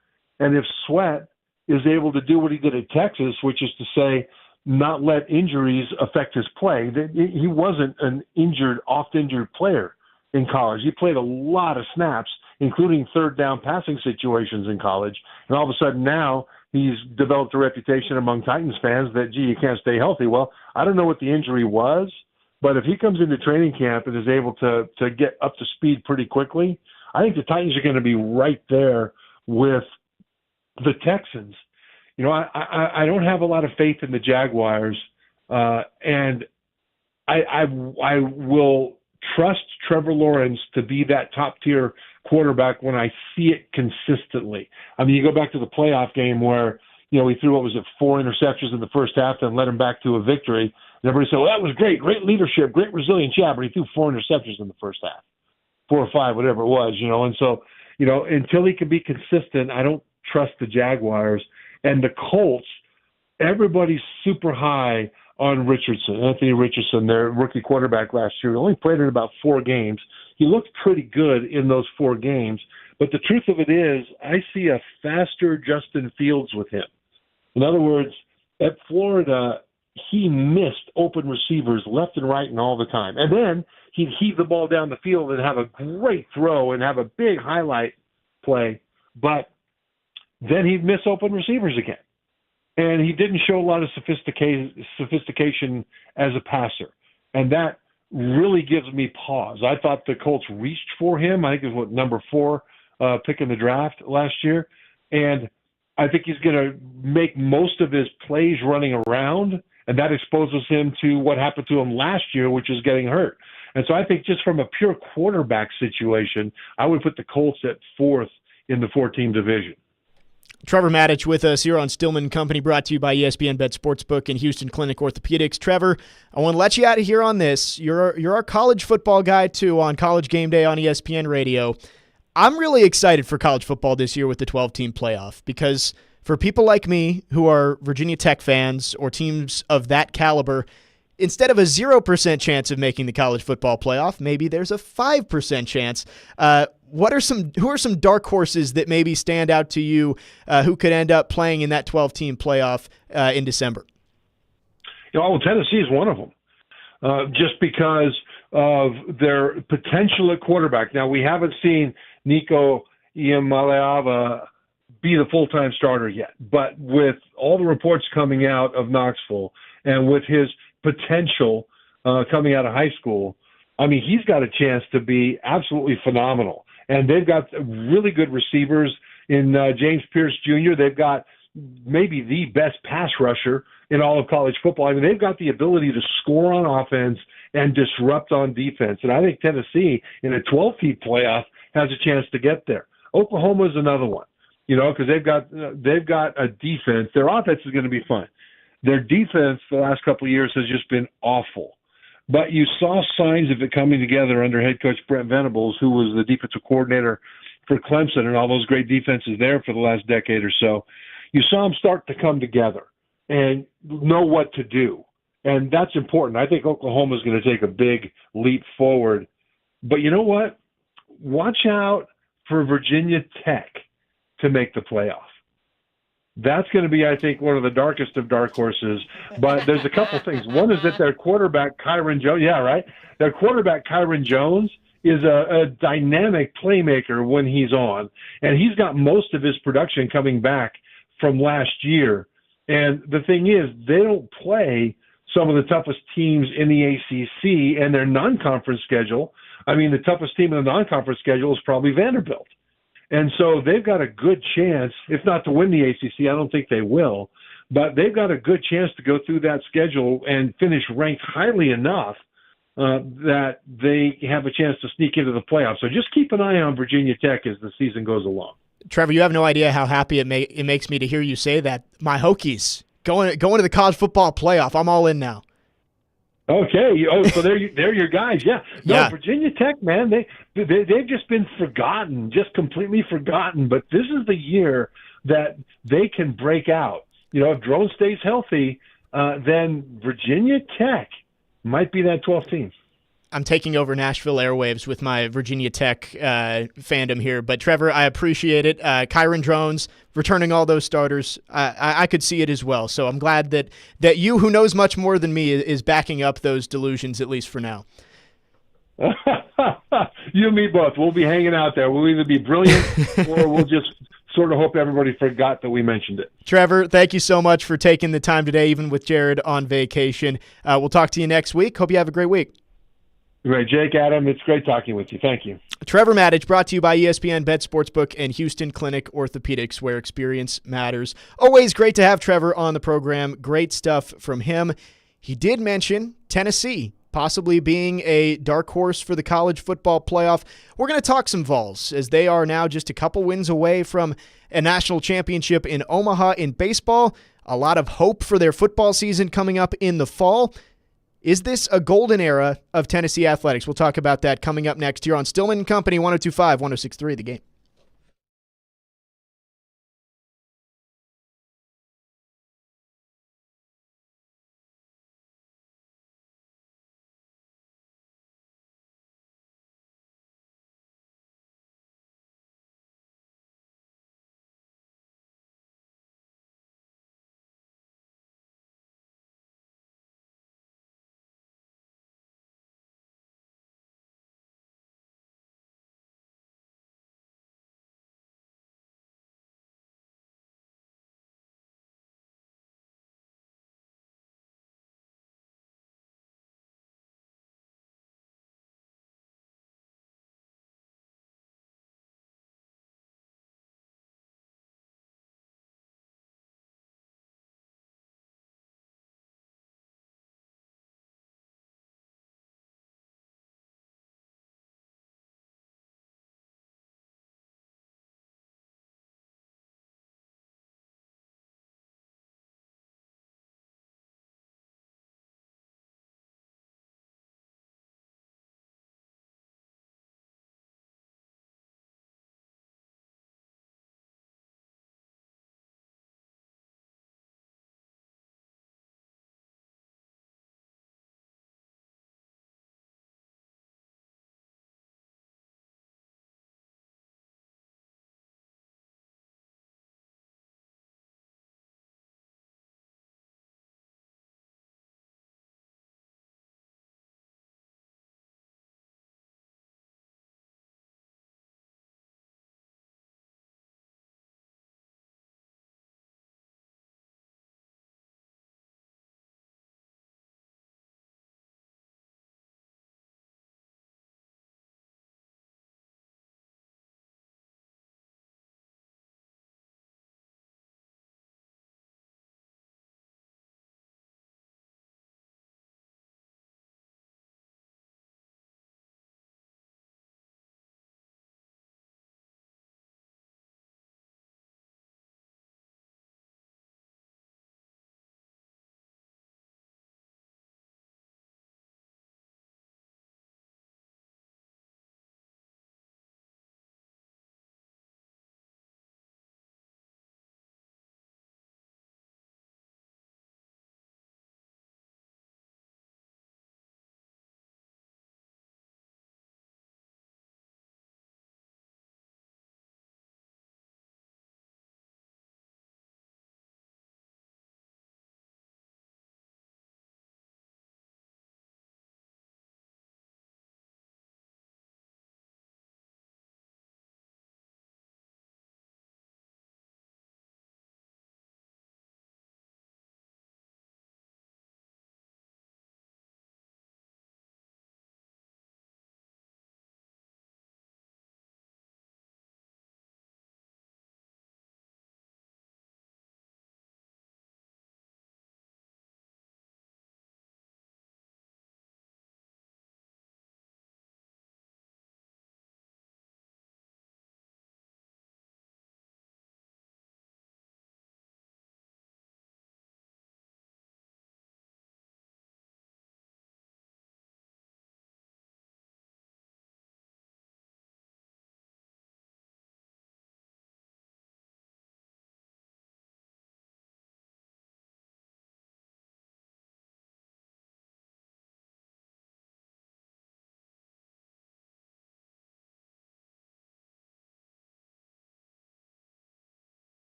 and if Sweat is able to do what he did at Texas, which is to say, not let injuries affect his play. He wasn't an oft-injured player in college. He played a lot of snaps, including third down passing situations in college. And all of a sudden now he's developed a reputation among Titans fans that, gee, you can't stay healthy. Well, I don't know what the injury was, but if he comes into training camp and is able to get up to speed pretty quickly, I think the Titans are going to be right there with the Texans. You know, I don't have a lot of faith in the Jaguars, and I will trust Trevor Lawrence to be that top-tier quarterback when I see it consistently. I mean, you go back to the playoff game where, you know, he threw, 4 interceptions in the first half and led him back to a victory. And everybody said, well, that was great leadership, great resilience. Yeah, but he threw 4 interceptions in the first half, 4 or 5, whatever it was, you know. And so, you know, until he can be consistent, I don't trust the Jaguars. And the Colts, everybody's super high on Anthony Richardson, their rookie quarterback last year. He only played in about 4 games. He looked pretty good in those 4 games. But the truth of it is, I see a faster Justin Fields with him. In other words, at Florida, he missed open receivers left and right and all the time. And then he'd heave the ball down the field and have a great throw and have a big highlight play. But then he'd miss open receivers again. And he didn't show a lot of sophistication as a passer. And that really gives me pause. I thought the Colts reached for him. I think it was number 4 pick in the draft last year. And I think he's going to make most of his plays running around, and that exposes him to what happened to him last year, which is getting hurt. And so I think just from a pure quarterback situation, I would put the Colts at 4th in the 4-team division. Trevor Maddich with us here on Stillman Company, brought to you by ESPN Bet Sportsbook and Houston Clinic Orthopedics. Trevor, I want to let you out of here on this. You're our college football guy, too, on College Game Day on ESPN Radio. I'm really excited for college football this year with the 12-team playoff because for people like me who are Virginia Tech fans or teams of that caliber, instead of a 0% chance of making the college football playoff, maybe there's a 5% chance. Who are some dark horses that maybe stand out to you who could end up playing in that 12-team playoff in December? You know, Tennessee is one of them, just because of their potential at quarterback. Now, we haven't seen Nico Iamaleava be the full-time starter yet, but with all the reports coming out of Knoxville and with his potential coming out of high school, I mean, he's got a chance to be absolutely phenomenal. And they've got really good receivers in James Pierce Jr. They've got maybe the best pass rusher in all of college football. I mean, they've got the ability to score on offense and disrupt on defense. And I think Tennessee, in a 12-team playoff, has a chance to get there. Oklahoma's another one, you know, because they've got a defense. Their offense is going to be fun. Their defense the last couple of years has just been awful. But you saw signs of it coming together under head coach Brent Venables, who was the defensive coordinator for Clemson and all those great defenses there for the last decade or so. You saw them start to come together and know what to do. And that's important. I think Oklahoma is going to take a big leap forward. But you know what? Watch out for Virginia Tech to make the playoff. That's going to be, I think, one of the darkest of dark horses. But there's a couple things. One is that their quarterback, Kyron Jones, their quarterback, Kyron Jones, is a dynamic playmaker when he's on. And he's got most of his production coming back from last year. And the thing is, they don't play some of the toughest teams in the ACC and their non-conference schedule. I mean, the toughest team in the non-conference schedule is probably Vanderbilt. And so they've got a good chance, if not to win the ACC, I don't think they will, but they've got a good chance to go through that schedule and finish ranked highly enough that they have a chance to sneak into the playoffs. So just keep an eye on Virginia Tech as the season goes along. Trevor, you have no idea how happy it makes me to hear you say that. My Hokies going to the college football playoff. I'm all in now. Okay. So they're your guys. Yeah. No, yeah. Virginia Tech, man, they've just been forgotten, just completely forgotten. But this is the year that they can break out. You know, if Drone stays healthy, then Virginia Tech might be that 12th team. I'm taking over Nashville airwaves with my Virginia Tech fandom here. But Trevor, I appreciate it. Kyron Drones returning all those starters. I could see it as well. So I'm glad that you, who knows much more than me, is backing up those delusions, at least for now. You and me both. We'll be hanging out there. We'll either be brilliant or we'll just sort of hope everybody forgot that we mentioned it. Trevor, thank you so much for taking the time today, even with Jared on vacation. We'll talk to you next week. Hope you have a great week. Great. Jake, Adam, it's great talking with you. Thank you. Trevor Maddich, brought to you by ESPN Bet Sportsbook and Houston Clinic Orthopedics, where experience matters. Always great to have Trevor on the program. Great stuff from him. He did mention Tennessee possibly being a dark horse for the college football playoff. We're going to talk some Vols, as they are now just a couple wins away from a national championship in Omaha in baseball. A lot of hope for their football season coming up in the fall. Is this a golden era of Tennessee athletics? We'll talk about that coming up next here on Stillman & Company, 102.5, 106.3 The Game.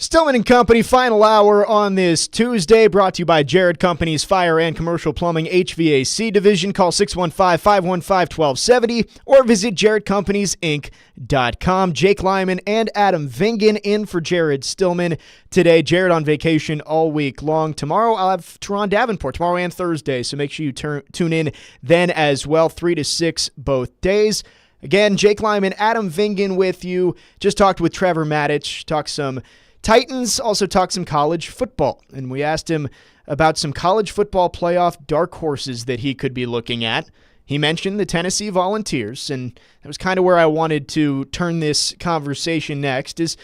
Stillman and Company, final hour on this Tuesday, brought to you by Jared Company's Fire and Commercial Plumbing HVAC Division. Call 615-515-1270 or visit jaredcompanysinc.com. Jake Lyman and Adam Vingan in for Jared Stillman today. Jared on vacation all week long. Tomorrow I'll have Teron Davenport, tomorrow and Thursday, so make sure you tune in then as well, 3 to 6 both days. Again, Jake Lyman, Adam Vingan with you. Just talked with Trevor Matich, talked some Titans, also talked some college football, and we asked him about some college football playoff dark horses that he could be looking at. He mentioned the Tennessee Volunteers, and that was kind of where I wanted to turn this conversation next. Is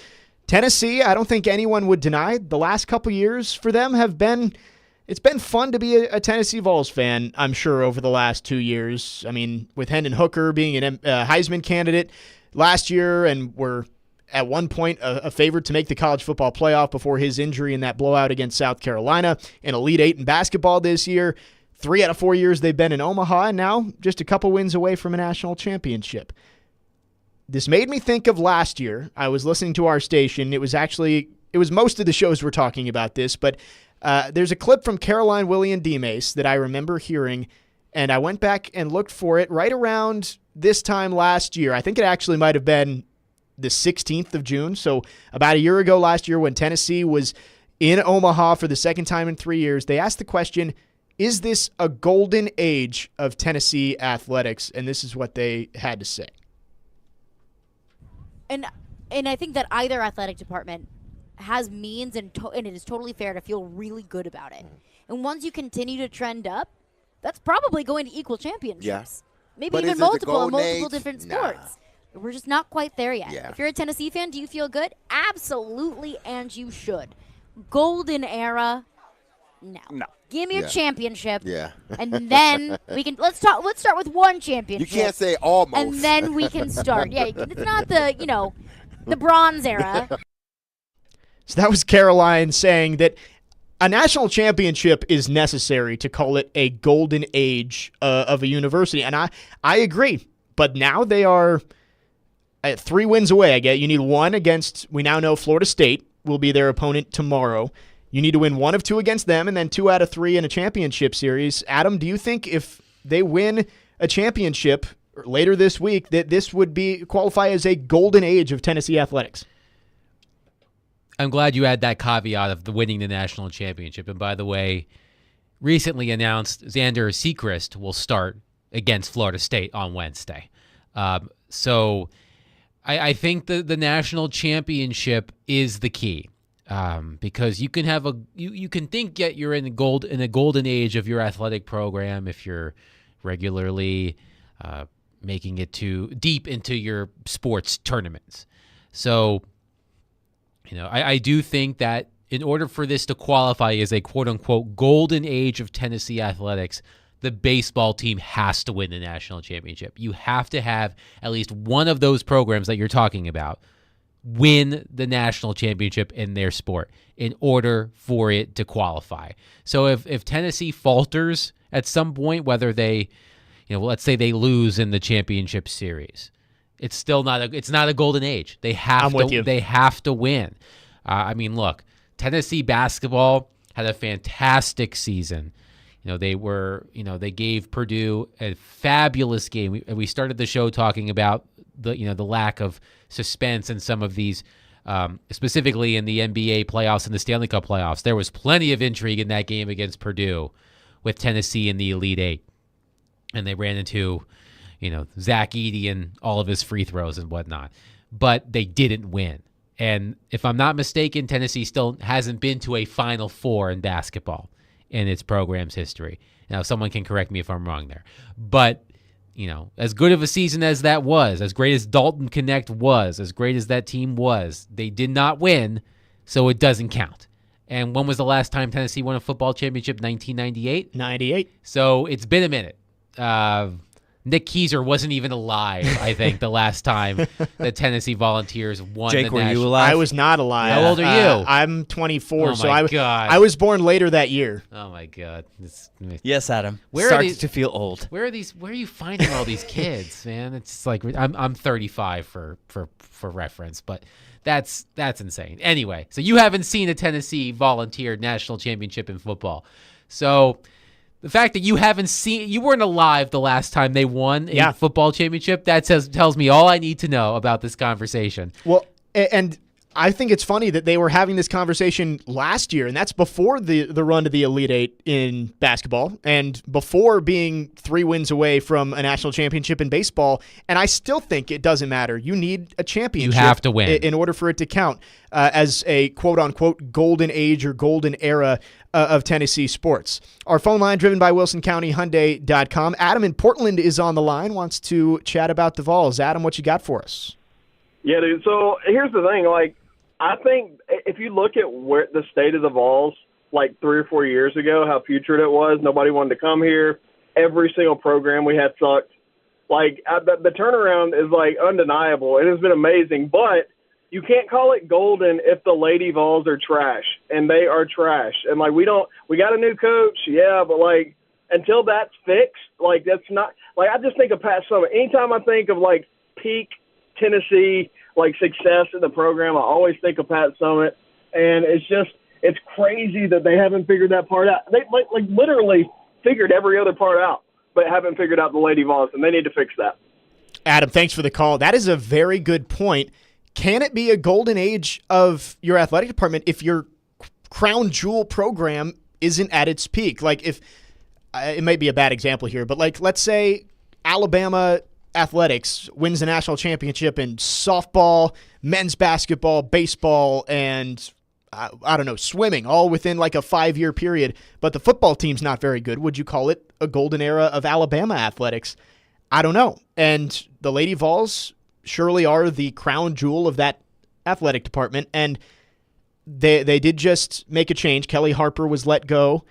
Tennessee, I don't think anyone would deny, the last couple years for them it's been fun to be a Tennessee Vols fan, I'm sure, over the last 2 years. I mean, with Hendon Hooker being a Heisman candidate last year, and we're at one point a favorite to make the college football playoff before his injury in that blowout against South Carolina, an Elite Eight in basketball this year. 3 out of 4 years they've been in Omaha, and now just a couple wins away from a national championship. This made me think of last year. I was listening to our station. It was most of the shows were talking about this, but there's a clip from Caroline William DeMace that I remember hearing, and I went back and looked for it right around this time last year. I think it actually might have been the 16th of June, so about a year ago last year when Tennessee was in Omaha for the second time in 3 years. They asked the question, is this a golden age of Tennessee athletics? And this is what they had to say. And I think that either athletic department has means, and it is totally fair to feel really good about it. And once you continue to trend up, that's probably going to equal championships. Yeah. Maybe But even is it the multiple golden age? different Nah. sports. We're just not quite there yet. Yeah. If you're a Tennessee fan, do you feel good? Absolutely, and you should. Golden era, no. Give me a Yeah. championship. Yeah. And then we can let's start with one You championship. can't say almost. And then we can start. Yeah, it's not the bronze era. So that was Caroline saying that a national championship is necessary to call it a golden age of a university. And I agree. But now they are at 3 wins away. I get you need one against, we now know Florida State will be their opponent tomorrow. You need to win 1 of 2 against them, and then 2 out of 3 in a championship series. Adam, do you think if they win a championship later this week that this would qualify as a golden age of Tennessee athletics? I'm glad you add that caveat of the winning the national championship. And by the way, recently announced Xander Sechrist will start against Florida State on Wednesday. So I think the national championship is the key. Because you can have you can think that you're in a golden age of your athletic program if you're regularly making it too deep into your sports tournaments. So, I do think that in order for this to qualify as a quote unquote golden age of Tennessee athletics, the baseball team has to win the national championship. You have to have at least one of those programs that you're talking about win the national championship in their sport in order for it to qualify. So if Tennessee falters at some point, whether they, let's say they lose in the championship series, it's still not a golden age. They have They have to win. Look, Tennessee basketball had a fantastic season. They gave Purdue a fabulous game. We started the show talking about the lack of suspense in some of these, specifically in the NBA playoffs and the Stanley Cup playoffs. There was plenty of intrigue in that game against Purdue with Tennessee in the Elite Eight. And they ran into, Zach Edey and all of his free throws and whatnot. But they didn't win. And if I'm not mistaken, Tennessee still hasn't been to a Final Four in basketball in its program's history. Now, someone can correct me if I'm wrong there. But as good of a season as that was, as great as Dalton Connect was, as great as that team was, they did not win, so it doesn't count. And when was the last time Tennessee won a football championship? 1998? 98. So it's been a minute. Nick Keiser wasn't even alive, I think, the last time the Tennessee Volunteers won Jake, the were you national. alive? I was not alive. How old are you? I'm 24, Oh so my I God. I was born later that year. Oh my God! Yes, Adam. Where are Starts these- to feel old. Where are you finding all these kids, man? It's just like I'm 35 for reference, but that's insane. Anyway, so you haven't seen a Tennessee Volunteer national championship in football, so. The fact that you weren't alive the last time they won a football championship, that tells me all I need to know about this conversation. Well, and I think it's funny that they were having this conversation last year, and that's before the run to the Elite Eight in basketball and before being 3 wins away from a national championship in baseball. And I still think it doesn't matter. You need a championship. You have to win in order for it to count as a quote-unquote golden age or golden era of Tennessee sports. Our phone line driven by WilsonCountyHyundai.com. Adam in Portland is on the line, wants to chat about the Vols. Adam, what you got for us? Yeah, dude. So here's the thing. Like, I think if you look at where the state of the Vols, like 3 or 4 years ago, how putrid it was, nobody wanted to come here. Every single program we had sucked. Like, the turnaround is, like, undeniable. It has been amazing. But you can't call it golden if the Lady Vols are trash, and they are trash. And, like, we got a new coach, yeah, but, like, until that's fixed, like, that's not – like, I just think of Pat Summitt. Anytime I think of, like, peak Tennessee, like, success in the program, I always think of Pat Summitt. And it's crazy that they haven't figured that part out. They, like literally figured every other part out, but haven't figured out the Lady Vols, and they need to fix that. Adam, thanks for the call. That is a very good point. Can it be a golden age of your athletic department if your crown jewel program isn't at its peak? Like, if it might be a bad example here, but like, let's say Alabama athletics wins the national championship in softball, men's basketball, baseball, and I don't know, swimming, all within like a 5-year period, but the football team's not very good. Would you call it a golden era of Alabama athletics? I don't know. And the Lady Vols surely are the crown jewel of that athletic department, and they did just make a change. Kelly Harper was let go.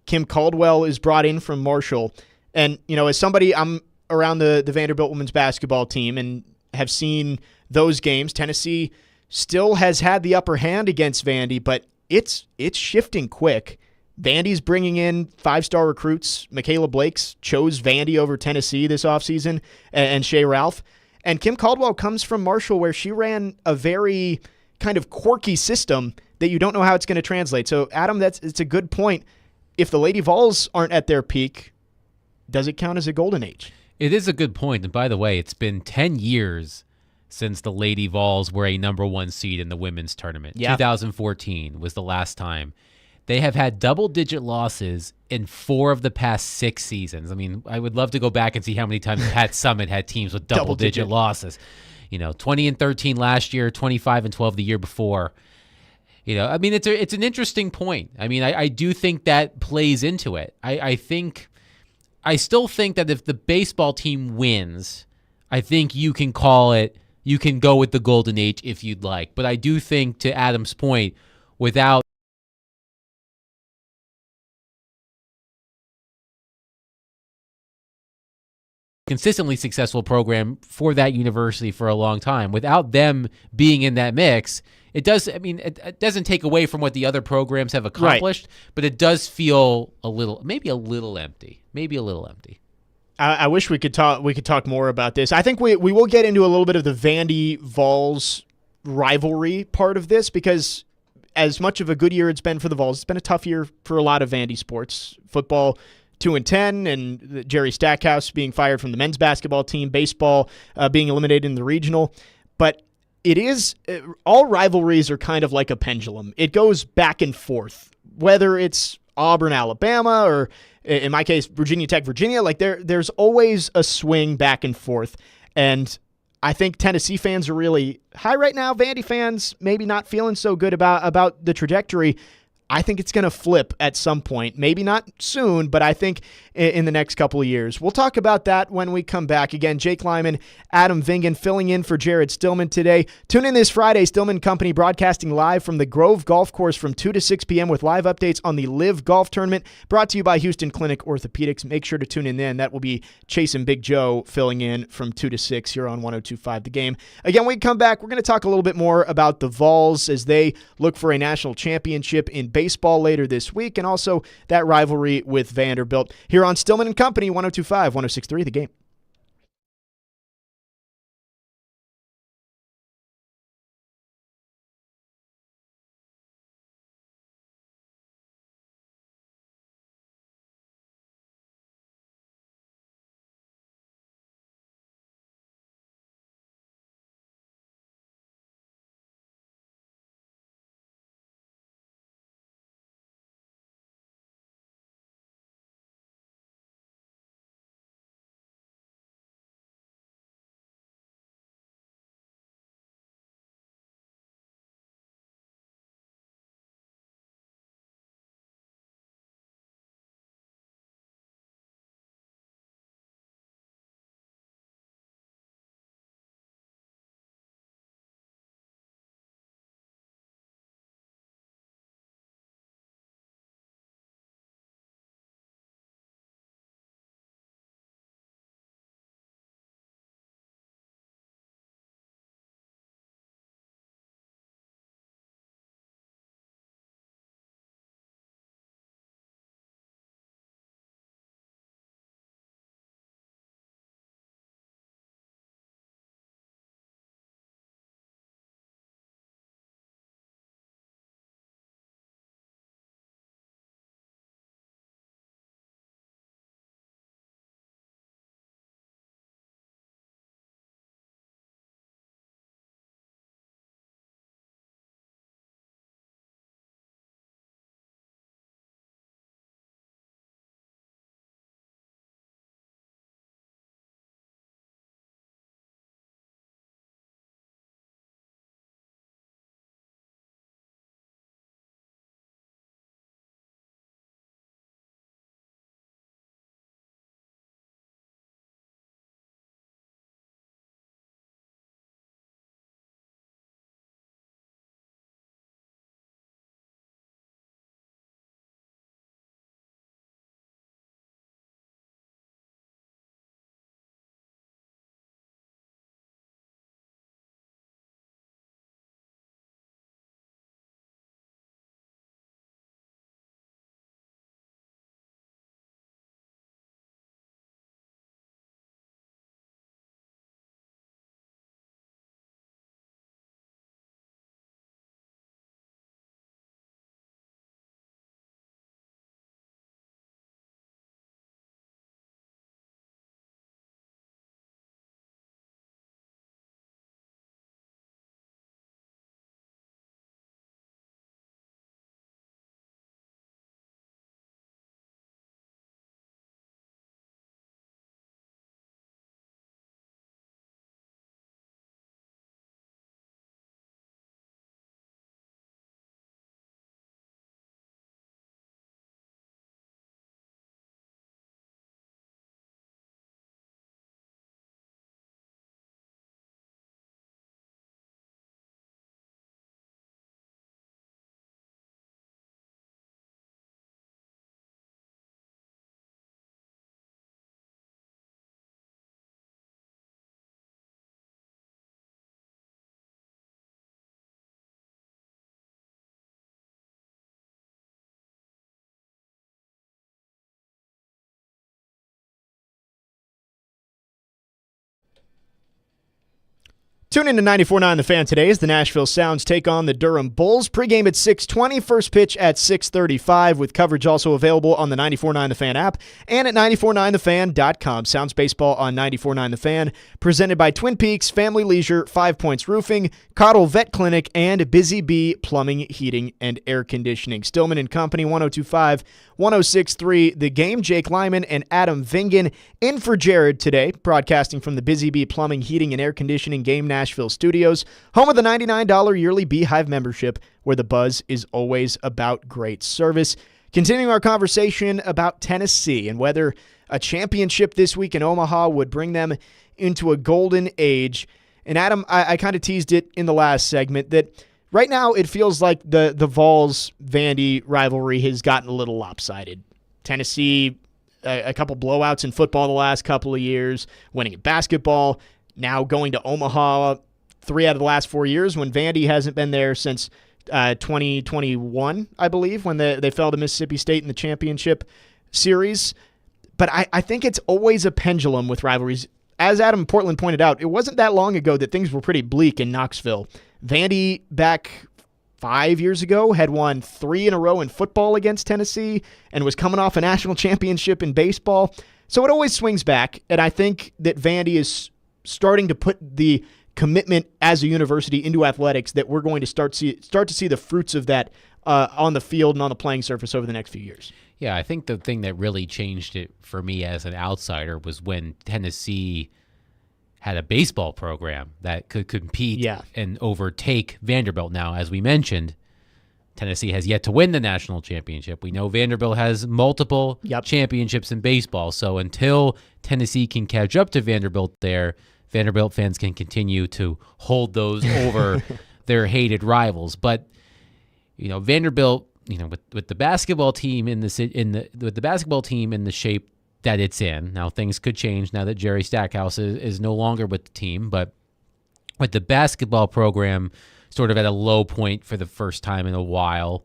Kim Caldwell is brought in from Marshall. And, you know, as somebody, I'm around the Vanderbilt women's basketball team and have seen those games. Tennessee still has had the upper hand against Vandy, but it's shifting quick. Vandy's bringing in 5-star recruits. Michaela Blakes chose Vandy over Tennessee this offseason, and Shea Ralph. And Kim Caldwell comes from Marshall, where she ran a very kind of quirky system that you don't know how it's going to translate. So, Adam, it's a good point. If the Lady Vols aren't at their peak, does it count as a golden age? It is a good point. And by the way, it's been 10 years since the Lady Vols were a number 1 seed in the women's tournament. Yeah. 2014 was the last time. They have had double-digit losses in 4 of the past 6 seasons. I mean, I would love to go back and see how many times Pat Summitt had teams with double-digit losses. 20-13 last year, 25-12 the year before. I mean, it's an interesting point. I mean, I do think that plays into it. I still think that if the baseball team wins, I think you can go with the golden age if you'd like. But I do think, to Adam's point, without consistently successful program for that university for a long time, without them being in that mix, it doesn't take away from what the other programs have accomplished, but it does feel maybe a little empty. I wish we could talk more about this. I think we will get into a little bit of the Vandy Vols rivalry part of this, because as much of a good year it's been for the Vols, it's been a tough year for a lot of Vandy sports. Football 2-10, and Jerry Stackhouse being fired from the men's basketball team, baseball being eliminated in the regional. But it is, all rivalries are kind of like a pendulum. It goes back and forth, whether it's Auburn, Alabama, or in my case, Virginia Tech, Virginia. Like there's always a swing back and forth. And I think Tennessee fans are really high right now. Vandy fans maybe not feeling so good about the trajectory. I think it's going to flip at some point. Maybe not soon, but I think in the next couple of years. We'll talk about that when we come back. Again, Jake Lyman, Adam Vingan filling in for Jared Stillman today. Tune in this Friday, Stillman Company broadcasting live from the Grove Golf Course from 2 to 6 p.m. with live updates on the Live Golf Tournament, brought to you by Houston Clinic Orthopedics. Make sure to tune in then. That will be Chase and Big Joe filling in from 2 to 6 here on 102.5 The Game. Again, when we come back, we're going to talk a little bit more about the Vols as they look for a national championship in baseball later this week, and also that rivalry with Vanderbilt here on Stillman and Company, 102.5, 106.3 The Game. Tune in to 94.9 The Fan today as the Nashville Sounds take on the Durham Bulls. Pre-game at 6:20, first pitch at 6:35, with coverage also available on the 94.9 The Fan app and at 949thefan.com. Sounds baseball on 94.9 The Fan, presented by Twin Peaks, Family Leisure, 5 Points Roofing, Cottle Vet Clinic, and Busy Bee Plumbing, Heating, and Air Conditioning. Stillman and Company, 102.5, 106.3 The Game. Jake Lyman and Adam Vingan in for Jared today, broadcasting from the Busy Bee Plumbing, Heating, and Air Conditioning Game Nashville studios, home of the $99 yearly Beehive membership, where the buzz is always about great service. Continuing our conversation about Tennessee and whether a championship this week in Omaha would bring them into a golden age. And Adam, I kind of teased it in the last segment that right now it feels like the Vols-Vandy rivalry has gotten a little lopsided. Tennessee, a couple blowouts in football the last couple of years, winning in basketball, now going to Omaha 3 out of the last 4 years when Vandy hasn't been there since 2021, I believe, when they fell to Mississippi State in the championship series. But I think it's always a pendulum with rivalries. As Adam Portland pointed out, it wasn't that long ago that things were pretty bleak in Knoxville. Vandy, back 5 years ago, had won 3 in a row in football against Tennessee and was coming off a national championship in baseball. So it always swings back, and I think that Vandy is starting to put the commitment as a university into athletics that we're going to start to see the fruits of that on the field and on the playing surface over the next few years. Yeah, I think the thing that really changed it for me as an outsider was when Tennessee had a baseball program that could compete and overtake Vanderbilt. Now, as we mentioned, Tennessee has yet to win the national championship. We know Vanderbilt has multiple championships in baseball. So until Tennessee can catch up to Vanderbilt there, Vanderbilt fans can continue to hold those over their hated rivals. But, Vanderbilt, with the basketball team in the shape that it's in. Now things could change now that Jerry Stackhouse is no longer with the team, but with the basketball program sort of at a low point for the first time in a while,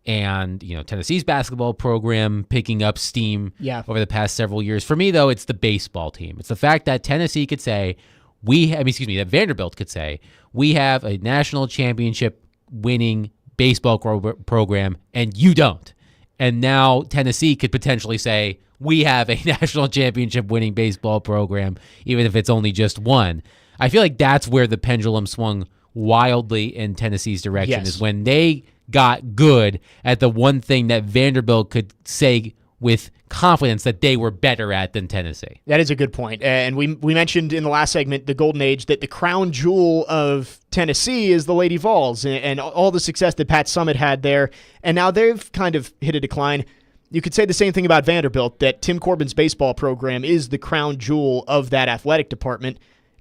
and Tennessee's basketball program picking up steam over the past several years. For me, though, it's the baseball team. It's the fact that Tennessee could say that Vanderbilt could say we have a national championship winning baseball program and you don't. And now Tennessee could potentially say we have a national championship winning baseball program, even if it's only just one. I feel like that's where the pendulum swung wildly in Tennessee's direction, is when they got good at the one thing that Vanderbilt could say with confidence that they were better at than Tennessee. That is a good point. And we mentioned in the last segment, the golden age, that the crown jewel of Tennessee is the Lady Vols and all the success that Pat Summitt had there. And now they've kind of hit a decline. You could say the same thing about Vanderbilt, that Tim Corbin's baseball program is the crown jewel of that athletic department.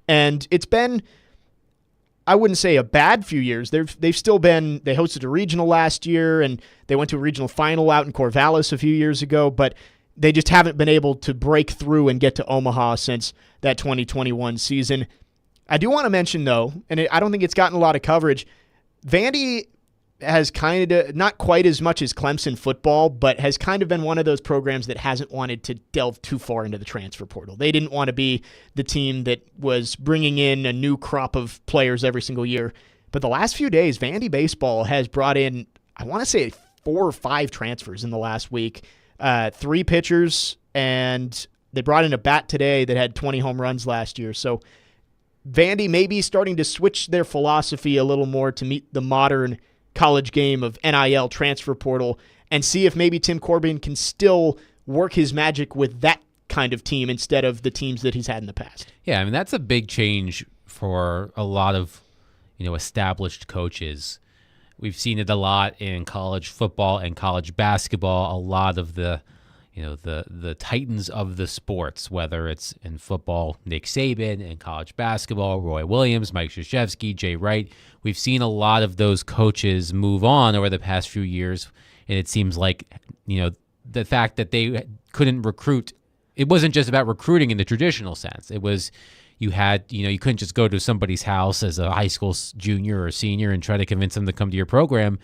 And it's been, I wouldn't say a bad few years. They've still been, they hosted a regional last year, and they went to a regional final out in Corvallis a few years ago, but they just haven't been able to break through and get to Omaha since that 2021 season. I do want to mention, though, and I don't think it's gotten a lot of coverage, Vandy has kind of, not quite as much as Clemson football, but has kind of been one of those programs that hasn't wanted to delve too far into the transfer portal. They didn't want to be the team that was bringing in a new crop of players every single year. But the last few days, Vandy baseball has brought in, I want to say 4 or 5 transfers in the last week. 3 pitchers, and they brought in a bat today that had 20 home runs last year. So Vandy may be starting to switch their philosophy a little more to meet the modern college game of NIL transfer portal and see if maybe Tim Corbin can still work his magic with that kind of team instead of the teams that he's had in the past. Yeah, I mean, that's a big change for a lot of, established coaches. We've seen it a lot in college football and college basketball. A lot of the titans of the sports, whether it's in football, Nick Saban, in college basketball, Roy Williams, Mike Krzyzewski, Jay Wright. We've seen a lot of those coaches move on over the past few years, and it seems like, the fact that they couldn't recruit, it wasn't just about recruiting in the traditional sense. It was you couldn't just go to somebody's house as a high school junior or senior and try to convince them to come to your program.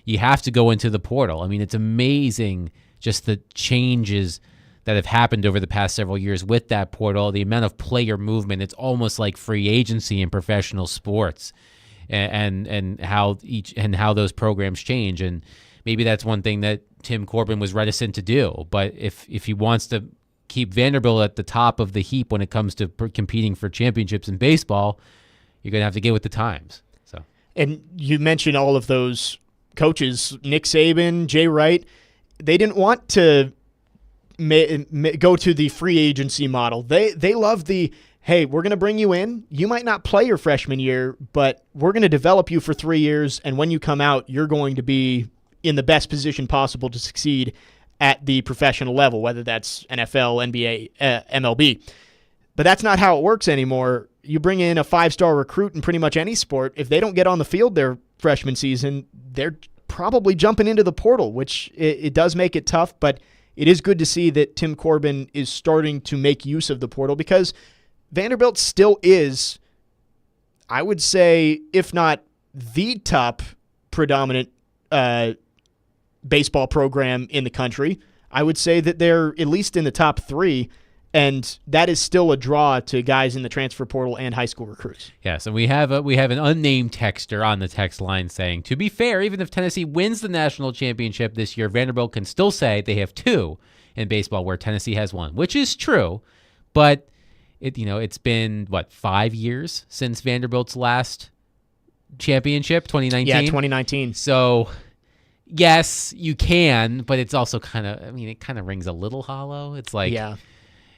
You have to go into the portal. I mean, it's amazing just the changes that have happened over the past several years with that portal, the amount of player movement. It's almost like free agency in professional sports, and how those programs change. And maybe that's one thing that Tim Corbin was reticent to do. But if he wants to keep Vanderbilt at the top of the heap when it comes to competing for championships in baseball, you're going to have to get with the times. So, and you mentioned all of those coaches, Nick Saban, Jay Wright. They didn't want to go to the free agency model. They love the hey, we're going to bring you in. You might not play your freshman year, but we're going to develop you for 3 years, and when you come out, you're going to be in the best position possible to succeed at the professional level, whether that's NFL, NBA, MLB. But that's not how it works anymore. You bring in a 5-star recruit in pretty much any sport. If they don't get on the field their freshman season, they're probably jumping into the portal, which it does make it tough, but it is good to see that Tim Corbin is starting to make use of the portal, because Vanderbilt still is, I would say, if not the top predominant baseball program in the country. I would say that they're at least in the top 3, and that is still a draw to guys in the transfer portal and high school recruits. Yes, and we have an unnamed texter on the text line saying, to be fair, even if Tennessee wins the national championship this year, Vanderbilt can still say they have 2 in baseball where Tennessee has 1, which is true, but it's been 5 years since Vanderbilt's last championship, 2019. Yeah, 2019. So yes, you can, but it's also it kind of rings a little hollow. It's like, yeah.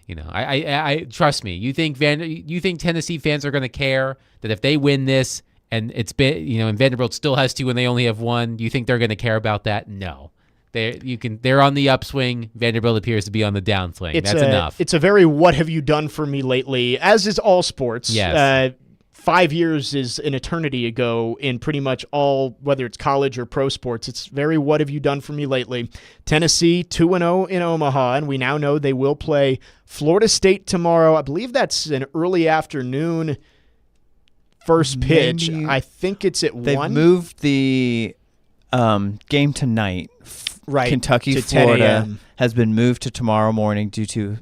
I trust me. You think Tennessee fans are going to care that if they win this and it's been, and Vanderbilt still has 2 and they only have 1? You think they're going to care about that? No. They're on the upswing. Vanderbilt appears to be on the downswing. That's enough. It's a very what have you done for me lately, as is all sports. Yes. 5 years is an eternity ago in pretty much all, whether it's college or pro sports. It's very what have you done for me lately. Tennessee 2-0 in Omaha, and we now know they will play Florida State tomorrow. I believe that's an early afternoon first pitch. I think it's at 1. They've moved the game tonight. Right. Kentucky, to Florida has been moved to tomorrow morning due to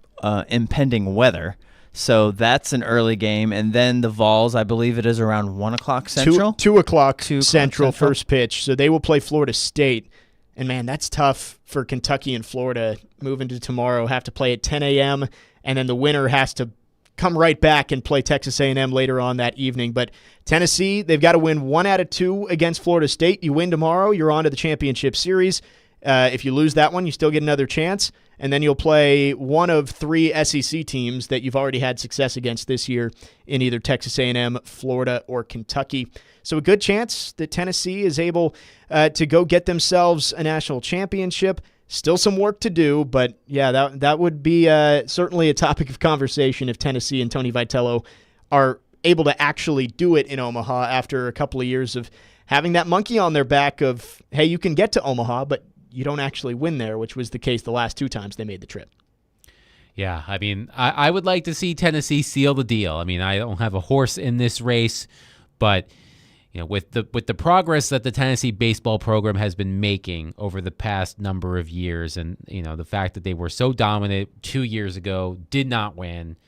impending weather. So that's an early game. And then the Vols, I believe it is around 1 o'clock Central. 2 o'clock Central first pitch. So they will play Florida State. And, man, that's tough for Kentucky and Florida moving to tomorrow. Have to play at 10 a.m., and then the winner has to come right back and play Texas A&M later on that evening. But Tennessee, they've got to win 1 out of 2 against Florida State. You win tomorrow, you're on to the championship series. If you lose that one, you still get another chance, and then you'll play one of 3 SEC teams that you've already had success against this year in either Texas A&M, Florida, or Kentucky. So a good chance that Tennessee is able to go get themselves a national championship. Still some work to do, but yeah, that would be certainly a topic of conversation if Tennessee and Tony Vitello are able to actually do it in Omaha after a couple of years of having that monkey on their back of, hey, you can get to Omaha, but you don't actually win there, which was the case the last 2 times they made the trip. Yeah, I mean, I would like to see Tennessee seal the deal. I mean, I don't have a horse in this race, but with the progress that the Tennessee baseball program has been making over the past number of years, and the fact that they were so dominant 2 years ago, did not win,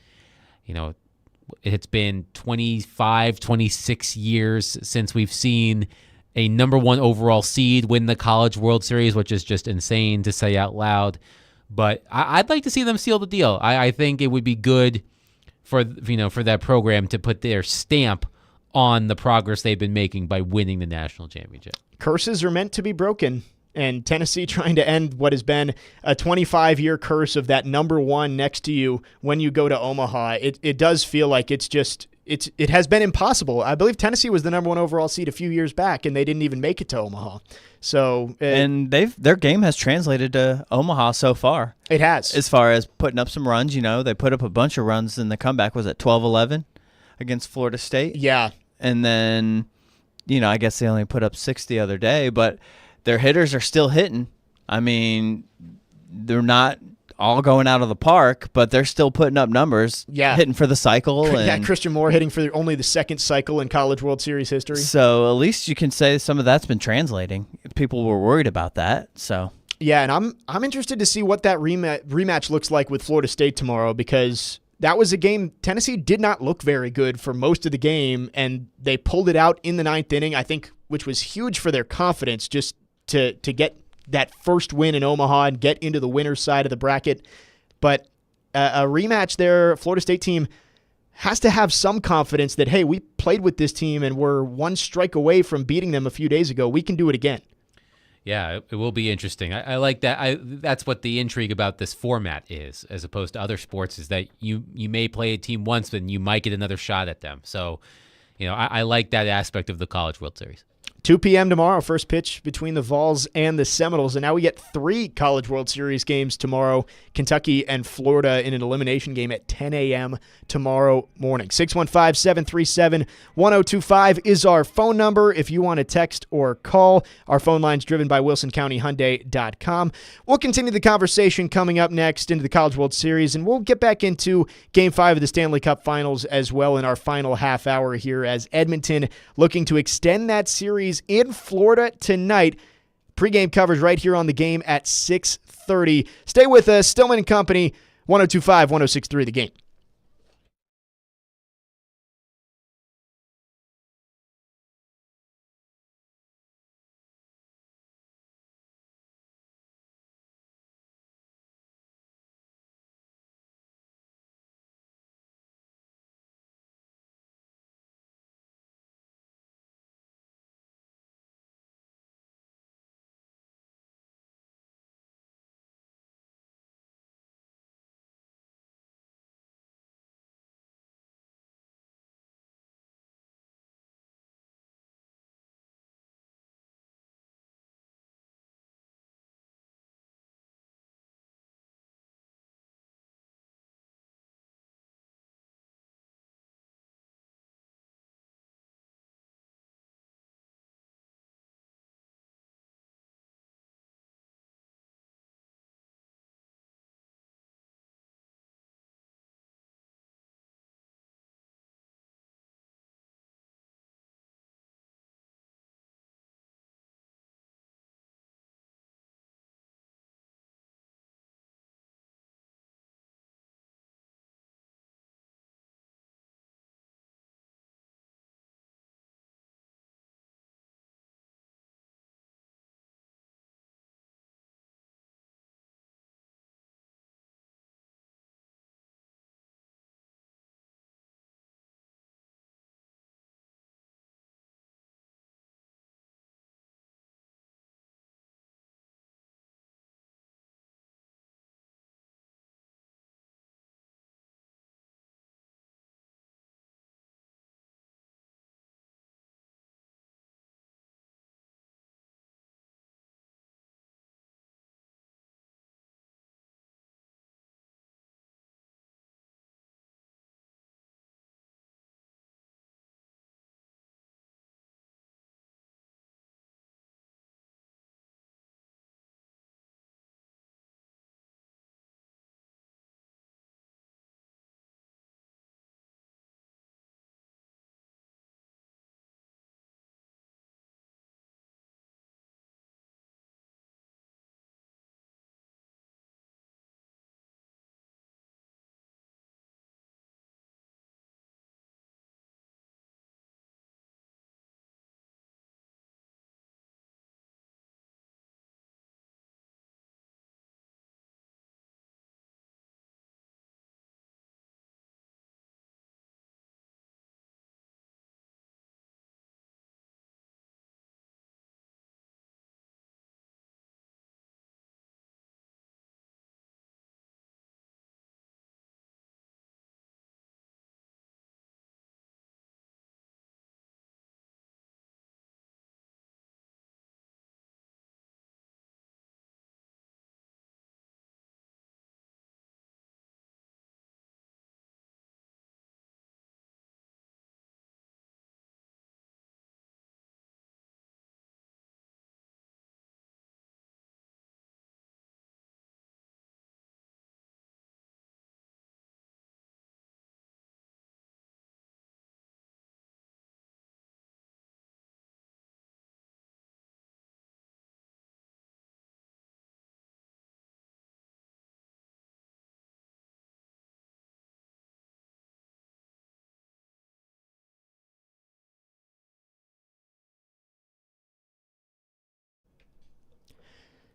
it's been 25, 26 years since we've seen a number 1 overall seed win the College World Series, which is just insane to say out loud. But I'd like to see them seal the deal. I think it would be good for that program to put their stamp on the progress they've been making by winning the national championship. Curses are meant to be broken, and Tennessee trying to end what has been a 25-year curse of that number 1 next to you when you go to Omaha. It does feel like it has been impossible. I believe Tennessee was the number 1 overall seed a few years back, and they didn't even make it to Omaha. So and their game has translated to Omaha so far. It has. As far as putting up some runs, they put up a bunch of runs in the comeback. Was it 12-11 against Florida State? Yeah. And then, I guess they only put up 6 the other day, but their hitters are still hitting. I mean, they're not all going out of the park, but they're still putting up numbers. Yeah. Hitting for the cycle. Yeah, Christian Moore hitting for only the 2nd cycle in College World Series history. So at least you can say some of that's been translating. People were worried about that. So yeah, and I'm interested to see what that rematch looks like with Florida State tomorrow, because that was a game Tennessee did not look very good for most of the game, and they pulled it out in the 9th inning, I think, which was huge for their confidence just to get that first win in Omaha and get into the winner's side of the bracket. But a rematch there, Florida State team has to have some confidence that, hey, we played with this team and we're 1 strike away from beating them a few days ago. We can do it again. Yeah, it will be interesting. I like that. That's what the intrigue about this format is, as opposed to other sports, is that you may play a team once, but you might get another shot at them. So, I like that aspect of the College World Series. 2 p.m. tomorrow, first pitch between the Vols and the Seminoles. And now we get 3 College World Series games tomorrow. Kentucky and Florida in an elimination game at 10 a.m. tomorrow morning. 615-737-1025 is our phone number if you want to text or call. Our phone line's driven by WilsonCountyHyundai.com. We'll continue the conversation coming up next into the College World Series, and we'll get back into Game 5 of the Stanley Cup Finals as well in our final half hour here, as Edmonton looking to extend that series in Florida tonight. Pre-game coverage right here on the game at 6:30. Stay with us. Stillman & Company, 102.5, 106.3 The Game.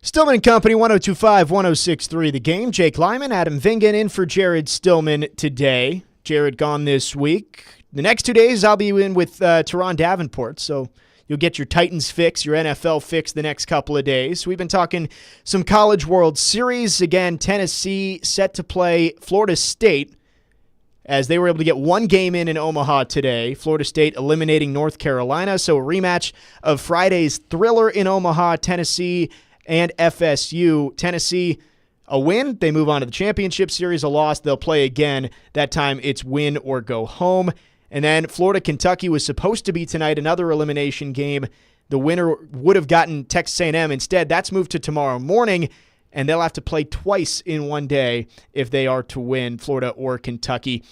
Stillman & Company, 102.5, 106.3 The Game. Jake Lyman, Adam Vingan in for Jared Stillman today. Jared gone this week. The next 2 days I'll be in with Teron Davenport, so You'll get your Titans fix, your NFL fix the next couple of days. We've been talking some College World Series. Again, Tennessee set to play Florida State as they were able to get one game in Omaha today. Florida State eliminating North Carolina. So a rematch of Friday's thriller in Omaha, Tennessee and FSU. Tennessee, a win, they move on to the championship series. A loss, they'll play again. That time it's win or go home. And then Florida-Kentucky was supposed to be tonight, another elimination game. The winner would have gotten Texas A&M. Instead, that's moved to tomorrow morning, and they'll have to play twice in one day if they are to win, Florida or Kentucky.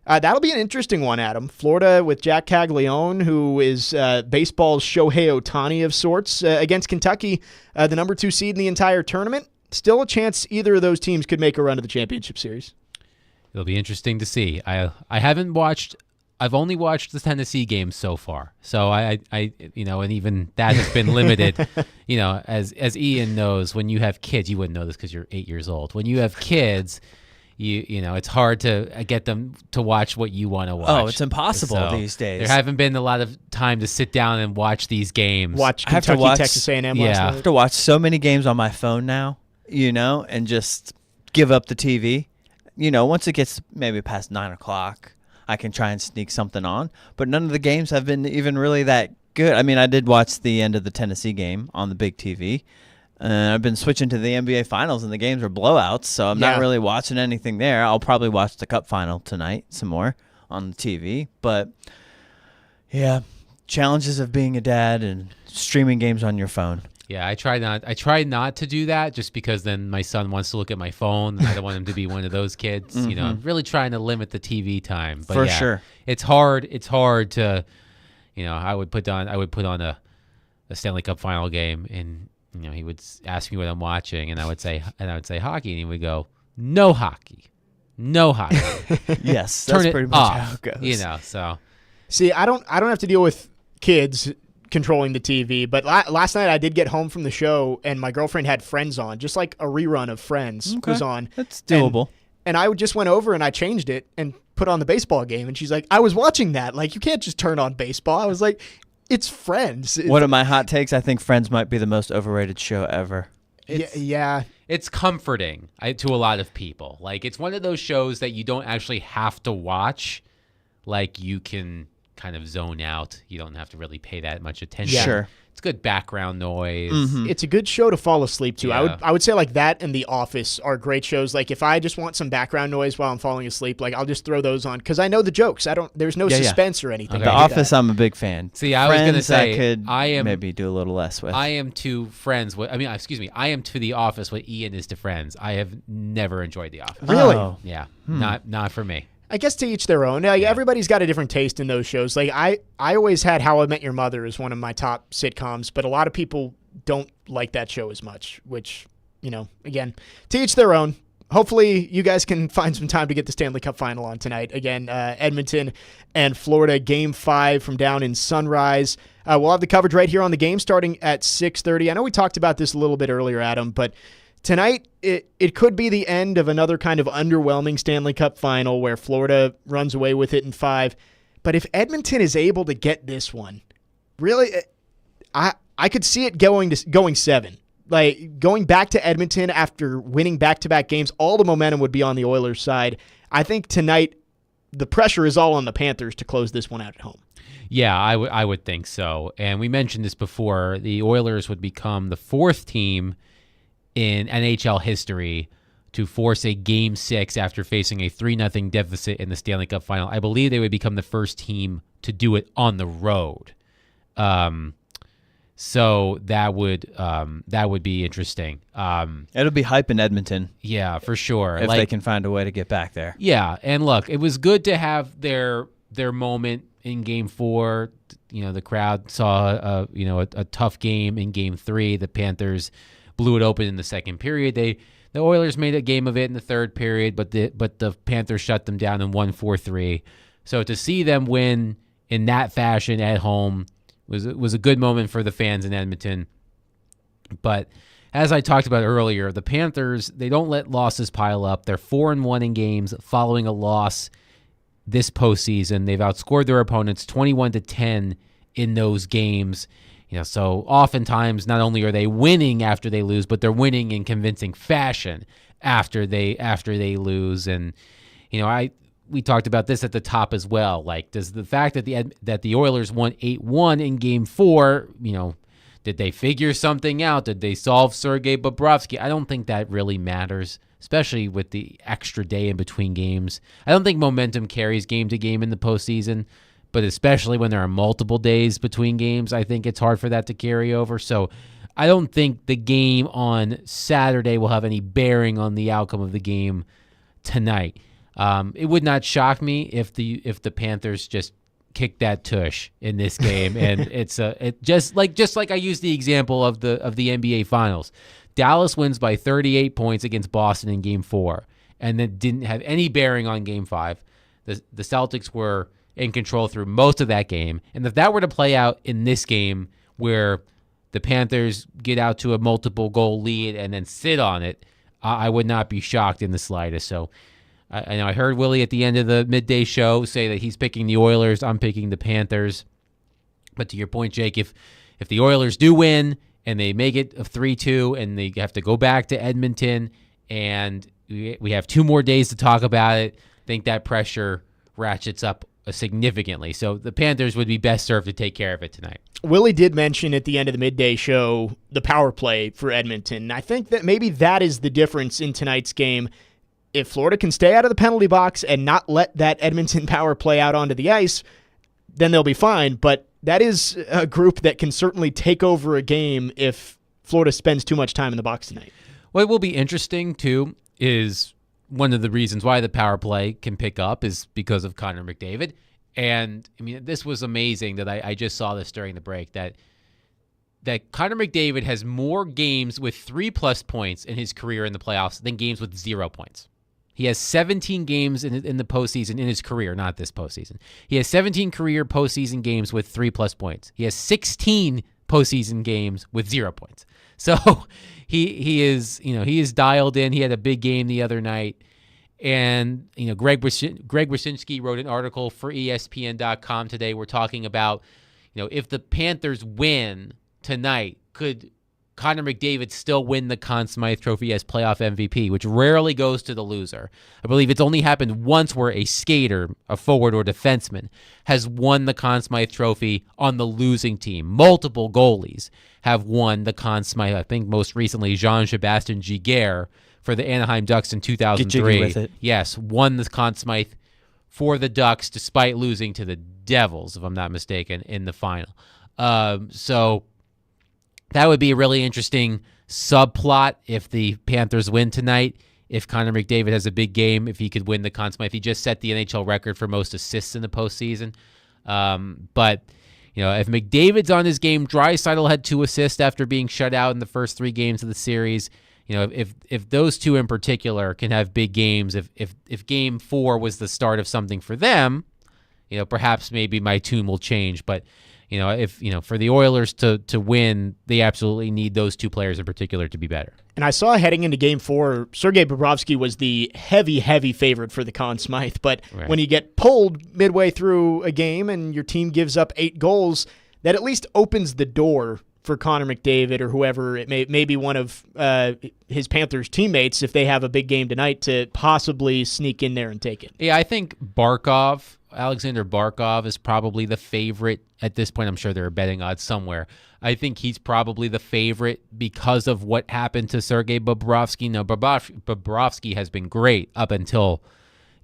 That'll be an interesting one, Adam. Florida with Jack Caglione, who is baseball's Shohei Ohtani of sorts, against Kentucky, the number 2 seed in the entire tournament. Still a chance either of those teams could make a run to the championship series. It'll be interesting to see. I've only watched the Tennessee games so far, so I and even that has been limited. As Ian knows, when you have kids, you wouldn't know this because you're 8 years old. When you have kids, it's hard to get them to watch what you want to watch. Oh, it's impossible these days. There haven't been a lot of time to sit down and watch these games. Watch Kentucky, Texas A&M. Yeah, last night. I have to watch so many games on my phone now, and just give up the TV. Once it gets maybe past 9 o'clock. I can try and sneak something on, but none of the games have been even really that good. I mean, I did watch the end of the Tennessee game on the big TV. I've been switching to the NBA Finals, and the games are blowouts, so I'm not really watching anything there. I'll probably watch the Cup Final tonight some more on the TV. But, yeah, challenges of being a dad and streaming games on your phone. Yeah, I try not to do that just because then my son wants to look at my phone and I don't want him to be one of those kids. Mm-hmm. I'm really trying to limit the TV time. But For yeah, sure. It's hard to I would put on a Stanley Cup final game and he would ask me what I'm watching and I would say hockey and he would go, "No hockey." No hockey. Yes, Turn that's it pretty much off, how it goes. So See, I don't have to deal with kids controlling the TV, but last night I did get home from the show and my girlfriend had Friends on, just like a rerun of Friends was on. That's doable. And I just went over and I changed it and put on the baseball game, and she's like, "I was watching that. Like, you can't just turn on baseball." I was like, "It's Friends." One of my hot takes, I think Friends might be the most overrated show ever. Yeah. It's comforting to a lot of people. Like, it's one of those shows that you don't actually have to watch. Like, you can kind of zone out. You don't have to really pay that much attention. Yeah. Sure. It's good background noise. Mm-hmm. It's a good show to fall asleep to. Yeah. I would say like that and The Office are great shows. Like if I just want some background noise while I'm falling asleep, like I'll just throw those on because I know the jokes. There's no suspense or anything. Okay. The like Office, I'm a big fan. See, I was gonna say I could I am maybe do a little less with. I am to Friends. I am to The Office what Ian is to Friends. I have never enjoyed The Office. Really? Oh. Yeah, not for me. I guess to each their own. Like, everybody's got a different taste in those shows. Like I always had How I Met Your Mother as one of my top sitcoms, but a lot of people don't like that show as much, which, again, to each their own. Hopefully you guys can find some time to get the Stanley Cup Final on tonight. Again, Edmonton and Florida, Game 5 from down in Sunrise. We'll have the coverage right here on the game starting at 6:30. I know we talked about this a little bit earlier, Adam, but tonight, it could be the end of another kind of underwhelming Stanley Cup final where Florida runs away with it in 5. But if Edmonton is able to get this one, really, I could see it going 7. Like going back to Edmonton after winning back-to-back games, all the momentum would be on the Oilers' side. I think tonight the pressure is all on the Panthers to close this one out at home. Yeah, I would think so. And we mentioned this before. The Oilers would become the 4th team in NHL history to force a Game 6 after facing a 3-0 deficit in the Stanley Cup Final. I believe they would become the first team to do it on the road. So that would be interesting. It'll be hype in Edmonton. Yeah, for sure. If they can find a way to get back there. Yeah, and look, it was good to have their moment in Game 4. The crowd saw a tough game in Game 3. The Panthers blew it open in the second period. The Oilers made a game of it in the third period, but the Panthers shut them down and won 4-3. So to see them win in that fashion at home was a good moment for the fans in Edmonton. But as I talked about earlier, the Panthers, they don't let losses pile up. They're 4-1 in games following a loss this postseason. They've outscored their opponents 21-10 in those games. So oftentimes not only are they winning after they lose, but they're winning in convincing fashion after they lose. And we talked about this at the top as well. Like, does the fact that the Oilers won 8-1 in Game 4, did they figure something out? Did they solve Sergei Bobrovsky? I don't think that really matters, especially with the extra day in between games. I don't think momentum carries game to game in the postseason, but especially when there are multiple days between games, I think it's hard for that to carry over. So I don't think the game on Saturday will have any bearing on the outcome of the game tonight. It would not shock me if the Panthers just kick that tush in this game, and it's just like I used the example of the NBA Finals. Dallas wins by 38 points against Boston in Game 4, and then didn't have any bearing on Game 5. The Celtics were in control through most of that game, and if that were to play out in this game, where the Panthers get out to a multiple goal lead and then sit on it, I would not be shocked in the slightest. So I heard Willie at the end of the midday show say that he's picking the Oilers. I'm picking the Panthers. But to your point, Jake, if the Oilers do win and they make it a 3-2 and they have to go back to Edmonton and we have 2 more days to talk about it, I think that pressure ratchets up significantly. So the Panthers would be best served to take care of it tonight. Willie did mention at the end of the midday show the power play for Edmonton. I think that maybe that is the difference in tonight's game. If Florida can stay out of the penalty box and not let that Edmonton power play out onto the ice, then they'll be fine. But that is a group that can certainly take over a game if Florida spends too much time in the box tonight. What will be interesting, too, is one of the reasons why the power play can pick up is because of Connor McDavid. And, I mean, this was amazing that I just saw this during the break, that Connor McDavid has more games with 3+ points in his career in the playoffs than games with 0 points. He has 17 games in the postseason in his career, not this postseason. He has 17 career postseason games with 3+ points. He has 16 postseason games with 0 points. So he is dialed in. He had a big game the other night. And, Greg Wyshynski wrote an article for ESPN.com today. We're talking about, if the Panthers win tonight, could Connor McDavid still win the Conn Smythe Trophy as playoff MVP, which rarely goes to the loser. I believe it's only happened once where a skater, a forward or defenseman, has won the Conn Smythe Trophy on the losing team. Multiple goalies have won the Conn Smythe. I think most recently Jean-Sebastien Giguère for the Anaheim Ducks in 2003. Get jiggy with it. Yes, won the Conn Smythe for the Ducks despite losing to the Devils, if I'm not mistaken, in the final. So that would be a really interesting subplot if the Panthers win tonight. If Connor McDavid has a big game, if he could win the Conn Smythe. He just set the NHL record for most assists in the postseason. But if McDavid's on his game, Draisaitl had 2 assists after being shut out in the first 3 games of the series. If those 2 in particular can have big games, if Game 4 was the start of something for them, perhaps maybe my tune will change. But for the Oilers to win, they absolutely need those 2 players in particular to be better. And I saw heading into Game 4, Sergei Bobrovsky was the heavy favorite for the Conn Smythe. But when you get pulled midway through a game and your team gives up 8 goals, that at least opens the door for Connor McDavid or whoever it may be one of his Panthers teammates, if they have a big game tonight, to possibly sneak in there and take it. Yeah, I think Alexander Barkov is probably the favorite at this point. I'm sure there are betting odds somewhere. I think he's probably the favorite because of what happened to Sergei Bobrovsky. Now, Bobrovsky has been great up until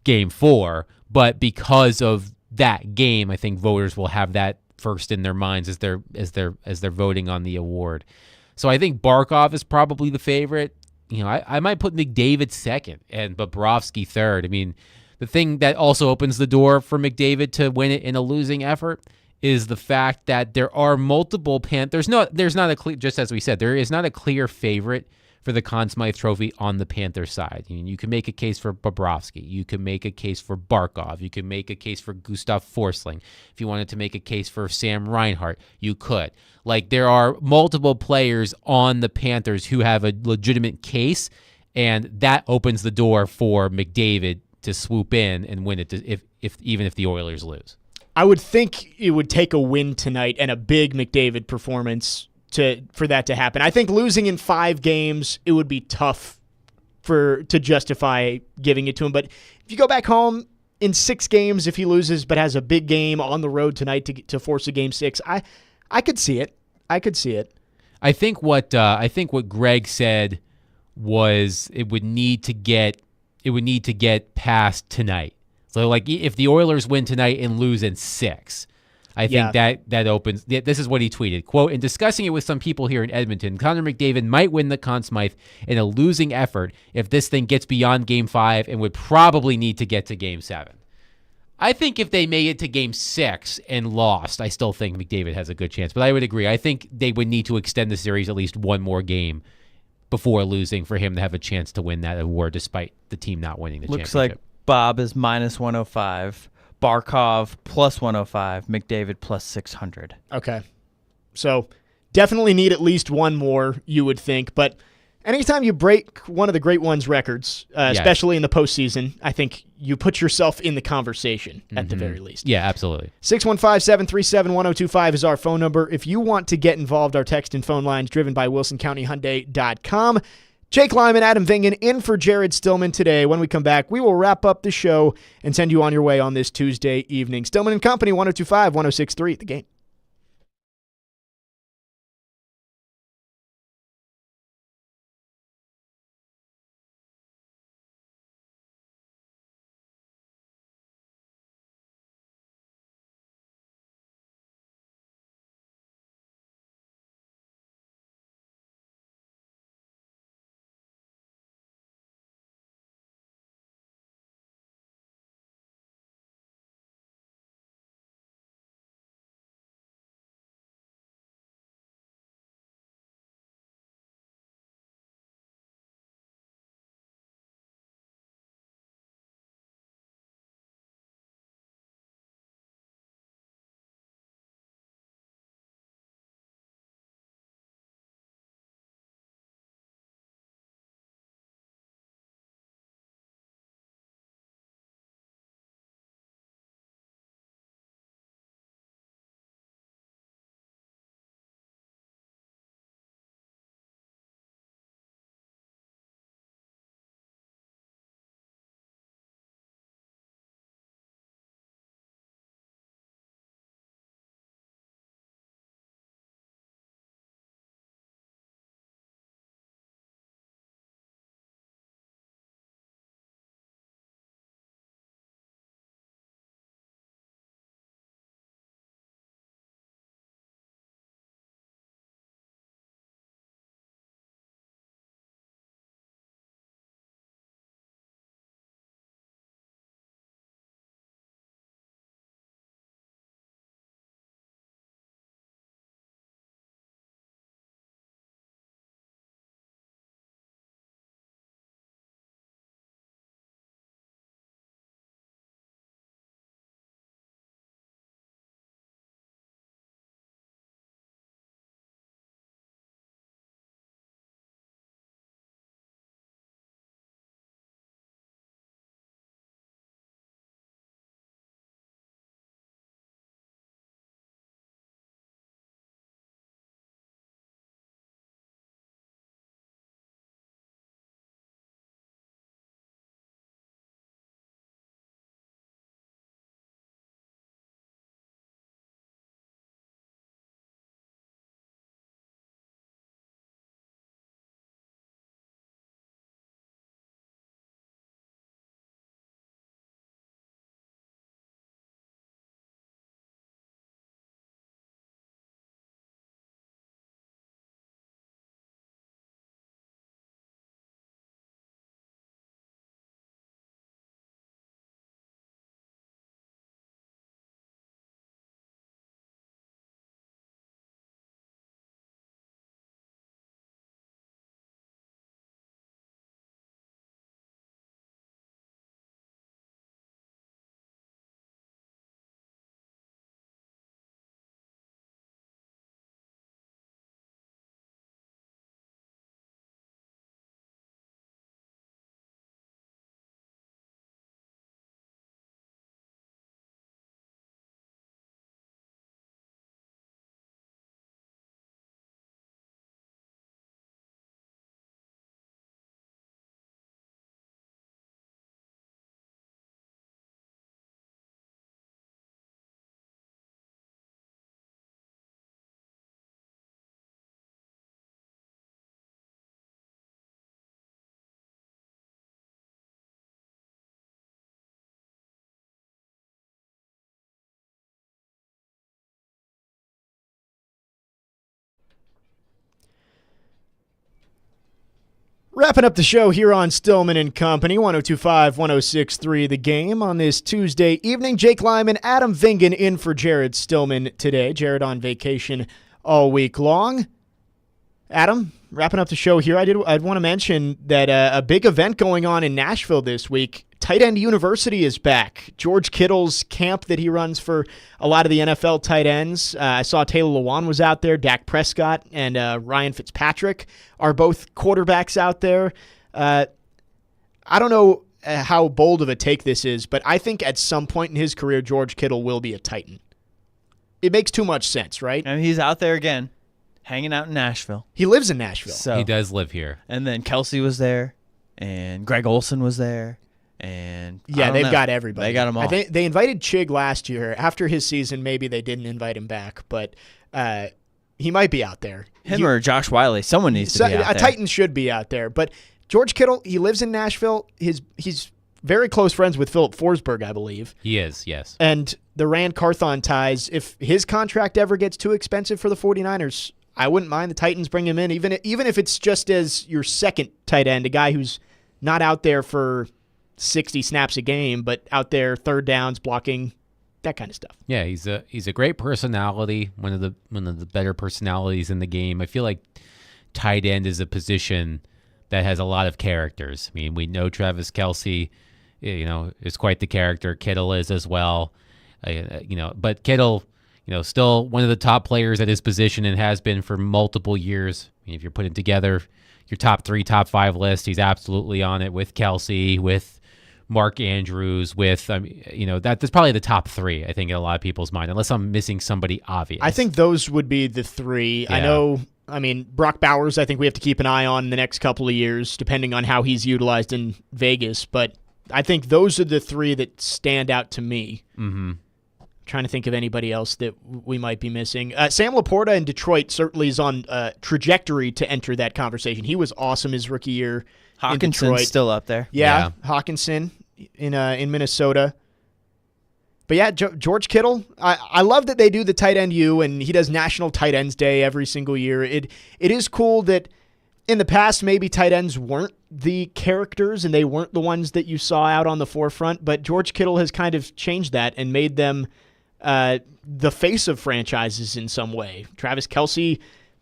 Game 4, but because of that game, I think voters will have that first in their minds as they're voting on the award. So I think Barkov is probably the favorite. I might put McDavid second and Bobrovsky third. I mean, the thing that also opens the door for McDavid to win it in a losing effort is the fact that there are multiple Panthers. There's not a clear, just as we said, there is not a clear favorite for the Conn Smythe Trophy on the Panthers side. You can make a case for Bobrovsky. You can make a case for Barkov. You can make a case for Gustav Forsling. If you wanted to make a case for Sam Reinhart, you could. There are multiple players on the Panthers who have a legitimate case, and that opens the door for McDavid to swoop in and win it, even if the Oilers lose. I would think it would take a win tonight and a big McDavid performance for that to happen. I think losing in 5 games, it would be tough to justify giving it to him. But if you go back home in 6 games, if he loses but has a big game on the road tonight to force a game 6, I could see it. I could see it. I think what Greg said was it would need to get past tonight. So like if the Oilers win tonight and lose in 6, I think that opens. This is what he tweeted. Quote, in discussing it with some people here in Edmonton, Connor McDavid might win the Conn Smythe in a losing effort if this thing gets beyond Game 5 and would probably need to get to Game 7. I think if they made it to Game 6 and lost, I still think McDavid has a good chance. But I would agree. I think they would need to extend the series at least one more game before losing for him to have a chance to win that award despite the team not winning the Looks championship. like Bob is minus 105. Barkov plus 105, McDavid plus 600. Okay. So definitely need at least one more, you would think. But anytime you break one of the great ones' records, especially in the postseason, I think you put yourself in the conversation at the very least. Yeah, absolutely. 615-737-1025 is our phone number. If you want to get involved, our text and phone lines driven by WilsonCountyHyundai.com. Jake Lyman, Adam Vingan in for Jared Stillman today. When we come back, we will wrap up the show and send you on your way on this Tuesday evening. Stillman and Company, 102.5, 106.3, The Game. Wrapping up the show here on Stillman and Company, 102.5, 106.3 The Game on this Tuesday evening. Jake Lyman, Adam Vingan in for Jared Stillman today. Jared on vacation all week long. Adam, wrapping up the show here, I'd want to mention that a big event going on in Nashville this week. Tight End University is back. George Kittle's camp that he runs for a lot of the NFL tight ends. I saw Taylor Lewan was out there. Dak Prescott and Ryan Fitzpatrick are both quarterbacks out there. I don't know how bold of a take this is, but I think at some point in his career, George Kittle will be a Titan. It makes too much sense, right? And he's out there again, hanging out in Nashville. He lives in Nashville. So, He does live here. and then Kelsey was there, and Greg Olson was there. And Yeah, they've got everybody. They got them all. They invited Chig last year. After his season, maybe they didn't invite him back, but he might be out there. Him or Josh Wiley. Someone needs to be out a there. Titan should be out there. But George Kittle, he lives in Nashville. He's very close friends with Philip Forsberg, I believe. He is, yes. And the Rand Carthon ties, if his contract ever gets too expensive for the 49ers, I wouldn't mind the Titans bring him in, even if it's just as your second tight end, a guy who's not out there for 60 snaps a game, but out there third downs, blocking, that kind of stuff. Yeah, he's a great personality, one of the better personalities in the game. I feel like tight end is a position that has a lot of characters. I mean, we know Travis Kelce, is quite the character. Kittle is as well. But Kittle, still one of the top players at his position and has been for multiple years. I mean, if you're putting together your top 3, top 5 list, he's absolutely on it with Kelce, with Mark Andrews, with that's probably the top 3, I think, in a lot of people's mind, unless I'm missing somebody obvious. I think those would be the 3. Yeah. I mean, Brock Bowers, I think we have to keep an eye on in the next couple of years, depending on how he's utilized in Vegas. But I think those are the 3 that stand out to me. Mm-hmm. Trying to think of anybody else that we might be missing. Sam Laporta in Detroit certainly is on trajectory to enter that conversation. He was awesome his rookie year in Detroit. Hawkinson's still up there. Yeah, Hawkinson in Minnesota. But yeah, George Kittle, I love that they do the tight end U, and he does National Tight Ends Day every single year. It is cool that in the past maybe tight ends weren't the characters and they weren't the ones that you saw out on the forefront, but George Kittle has kind of changed that and made them the face of franchises in some way. Travis Kelce,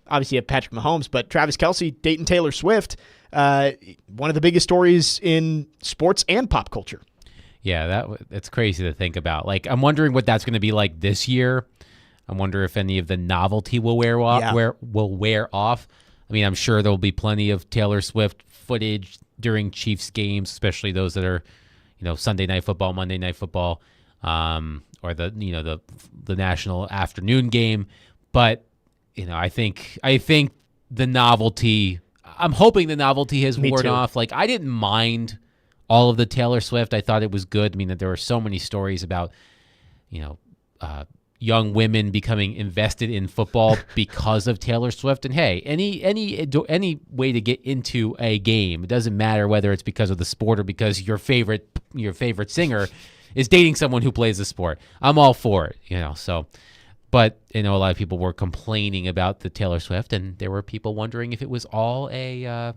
obviously you have Patrick Mahomes, but Travis Kelce, Dayton Taylor Swift, one of the biggest stories in sports and pop culture. Yeah, that's crazy to think about. Like, I'm wondering what that's going to be like this year. I wonder if any of the novelty will wear off. I mean, I'm sure there will be plenty of Taylor Swift footage during Chiefs games, especially those that are, Sunday Night Football, Monday Night Football, or the national afternoon game. But I think the novelty. I'm hoping the novelty has worn off. Like, I didn't mind all of the Taylor Swift. I thought it was good. I mean, that there were so many stories about, young women becoming invested in football because of Taylor Swift. And hey, any way to get into a game, it doesn't matter whether it's because of the sport or because your favorite singer is dating someone who plays the sport. I'm all for it, so. But a lot of people were complaining about the Taylor Swift, and there were people wondering if it was all a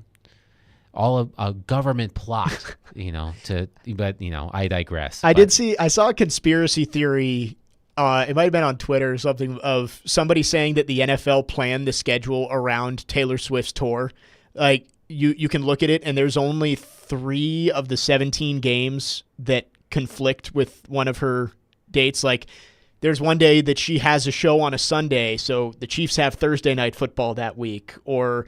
government plot, But I digress. I saw a conspiracy theory. It might have been on Twitter or something, of somebody saying that the NFL planned the schedule around Taylor Swift's tour. Like, you can look at it, and there's only 3 of the 17 games that conflict with one of her dates. Like, there's one day that she has a show on a Sunday, so the Chiefs have Thursday Night Football that week, or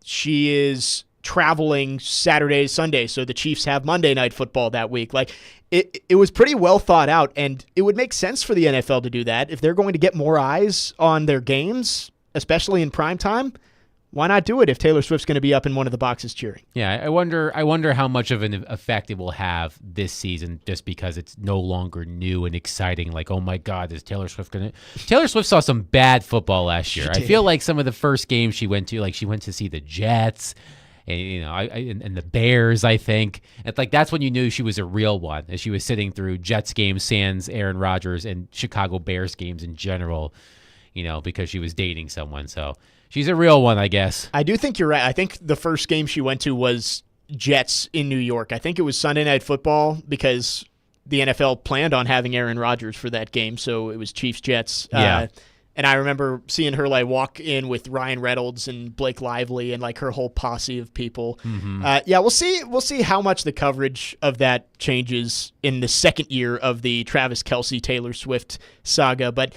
she is traveling Saturday, Sunday, so the Chiefs have Monday Night Football that week. Like, it was pretty well thought out, and it would make sense for the NFL to do that. If they're going to get more eyes on their games, especially in prime time, why not do it if Taylor Swift's going to be up in one of the boxes cheering? Yeah, I wonder how much of an effect it will have this season, just because it's no longer new and exciting. Like, oh my God, is Taylor Swift going to... Taylor Swift saw some bad football last year. I feel like some of the first games she went to, like she went to see the Jets and the Bears, I think. It's like, that's when you knew she was a real one, as she was sitting through Jets games, sans Aaron Rodgers, and Chicago Bears games in general, because she was dating someone. So She's a real one, I guess. I do think you're right. I think the first game she went to was Jets in New York. I think it was Sunday Night Football because the NFL planned on having Aaron Rodgers for that game, so it was Chiefs-Jets. Yeah. And I remember seeing her like walk in with Ryan Reynolds and Blake Lively and like her whole posse of people. Yeah, we'll see. We'll see how much the coverage of that changes in the second year of the Travis Kelce Taylor Swift saga. But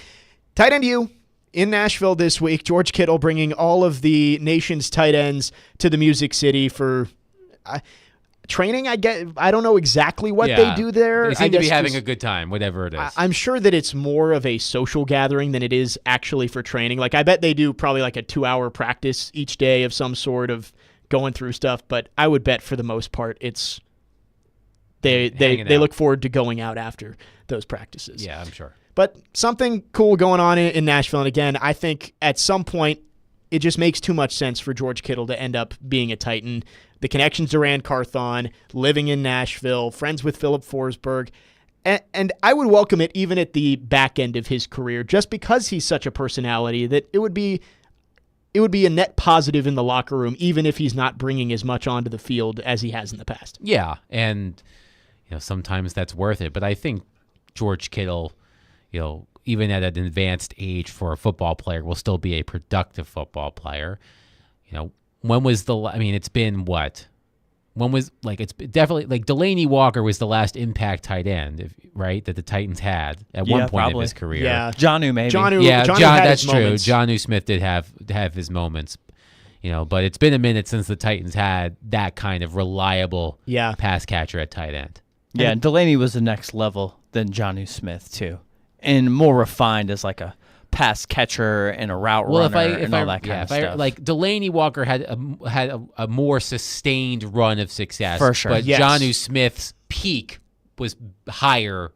tight end U in Nashville this week. George Kittle bringing all of the nation's tight ends to the Music City for training. I don't know exactly what they do there. They seem to be having a good time, whatever it is. I'm sure that it's more of a social gathering than it is actually for training. Like I bet they do probably like a 2-hour practice each day of some sort of going through stuff. But I would bet for the most part it's they look forward to going out after those practices. Yeah, I'm sure. But something cool going on in Nashville. And again, I think at some point it just makes too much sense for George Kittle to end up being a Titan. The connections to Rand Carthon, living in Nashville, friends with Philip Forsberg. And I would welcome it even at the back end of his career, just because he's such a personality that it would be a net positive in the locker room, even if he's not bringing as much onto the field as he has in the past. Yeah, and sometimes that's worth it. But I think George Kittle, even at an advanced age for a football player, will still be a productive football player. When was it's been what? When was it's definitely like Delaney Walker was the last impact tight end, right? That the Titans had at one point of his career. Yeah, Jonnu maybe. Jonnu That's true. moments. Jonnu Smith did have his moments, but it's been a minute since the Titans had that kind of reliable pass catcher at tight end. Yeah, and Delaney was the next level than Jonnu Smith too, and more refined as like a pass catcher and a route runner and all that kind of stuff. Like Delaney Walker had a more sustained run of success. For sure. But Yes. Jonnu Smith's peak was higher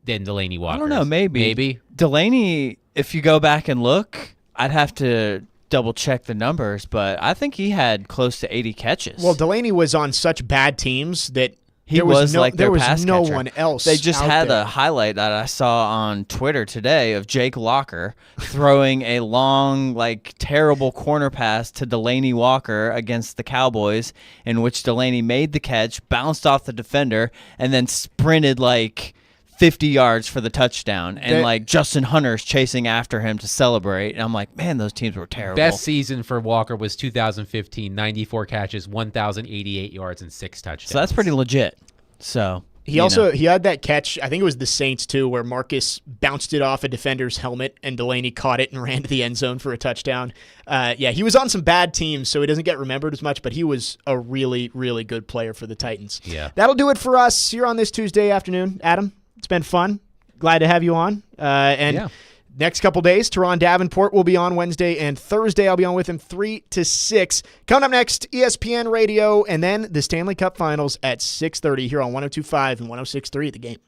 than Delaney Walker's. I don't know, maybe. Delaney, if you go back and look, I'd have to double check the numbers, but I think he had close to 80 catches. Well, Delaney was on such bad teams that there was no pass catcher. one else. They just out had there. a highlight that I saw on Twitter today of Jake Locker throwing a long, terrible corner pass to Delaney Walker against the Cowboys, in which Delaney made the catch, bounced off the defender, and then sprinted 50 yards for the touchdown. And Justin Hunter's chasing after him to celebrate. And I'm like, man, those teams were terrible. Best season for Walker was 2015, 94 catches, 1,088 yards, and 6 touchdowns. So that's pretty legit. So He had that catch, I think it was the Saints too, where Marcus bounced it off a defender's helmet and Delaney caught it and ran to the end zone for a touchdown. He was on some bad teams, so he doesn't get remembered as much, but he was a really, really good player for the Titans. Yeah. That'll do it for us here on this Tuesday afternoon. Adam, it's been fun. Glad to have you on. Next couple days, Teron Davenport will be on Wednesday and Thursday. I'll be on with him 3 to 6. Coming up next, ESPN Radio, and then the Stanley Cup Finals at 6:30 here on 102.5 and 106.3 The Game.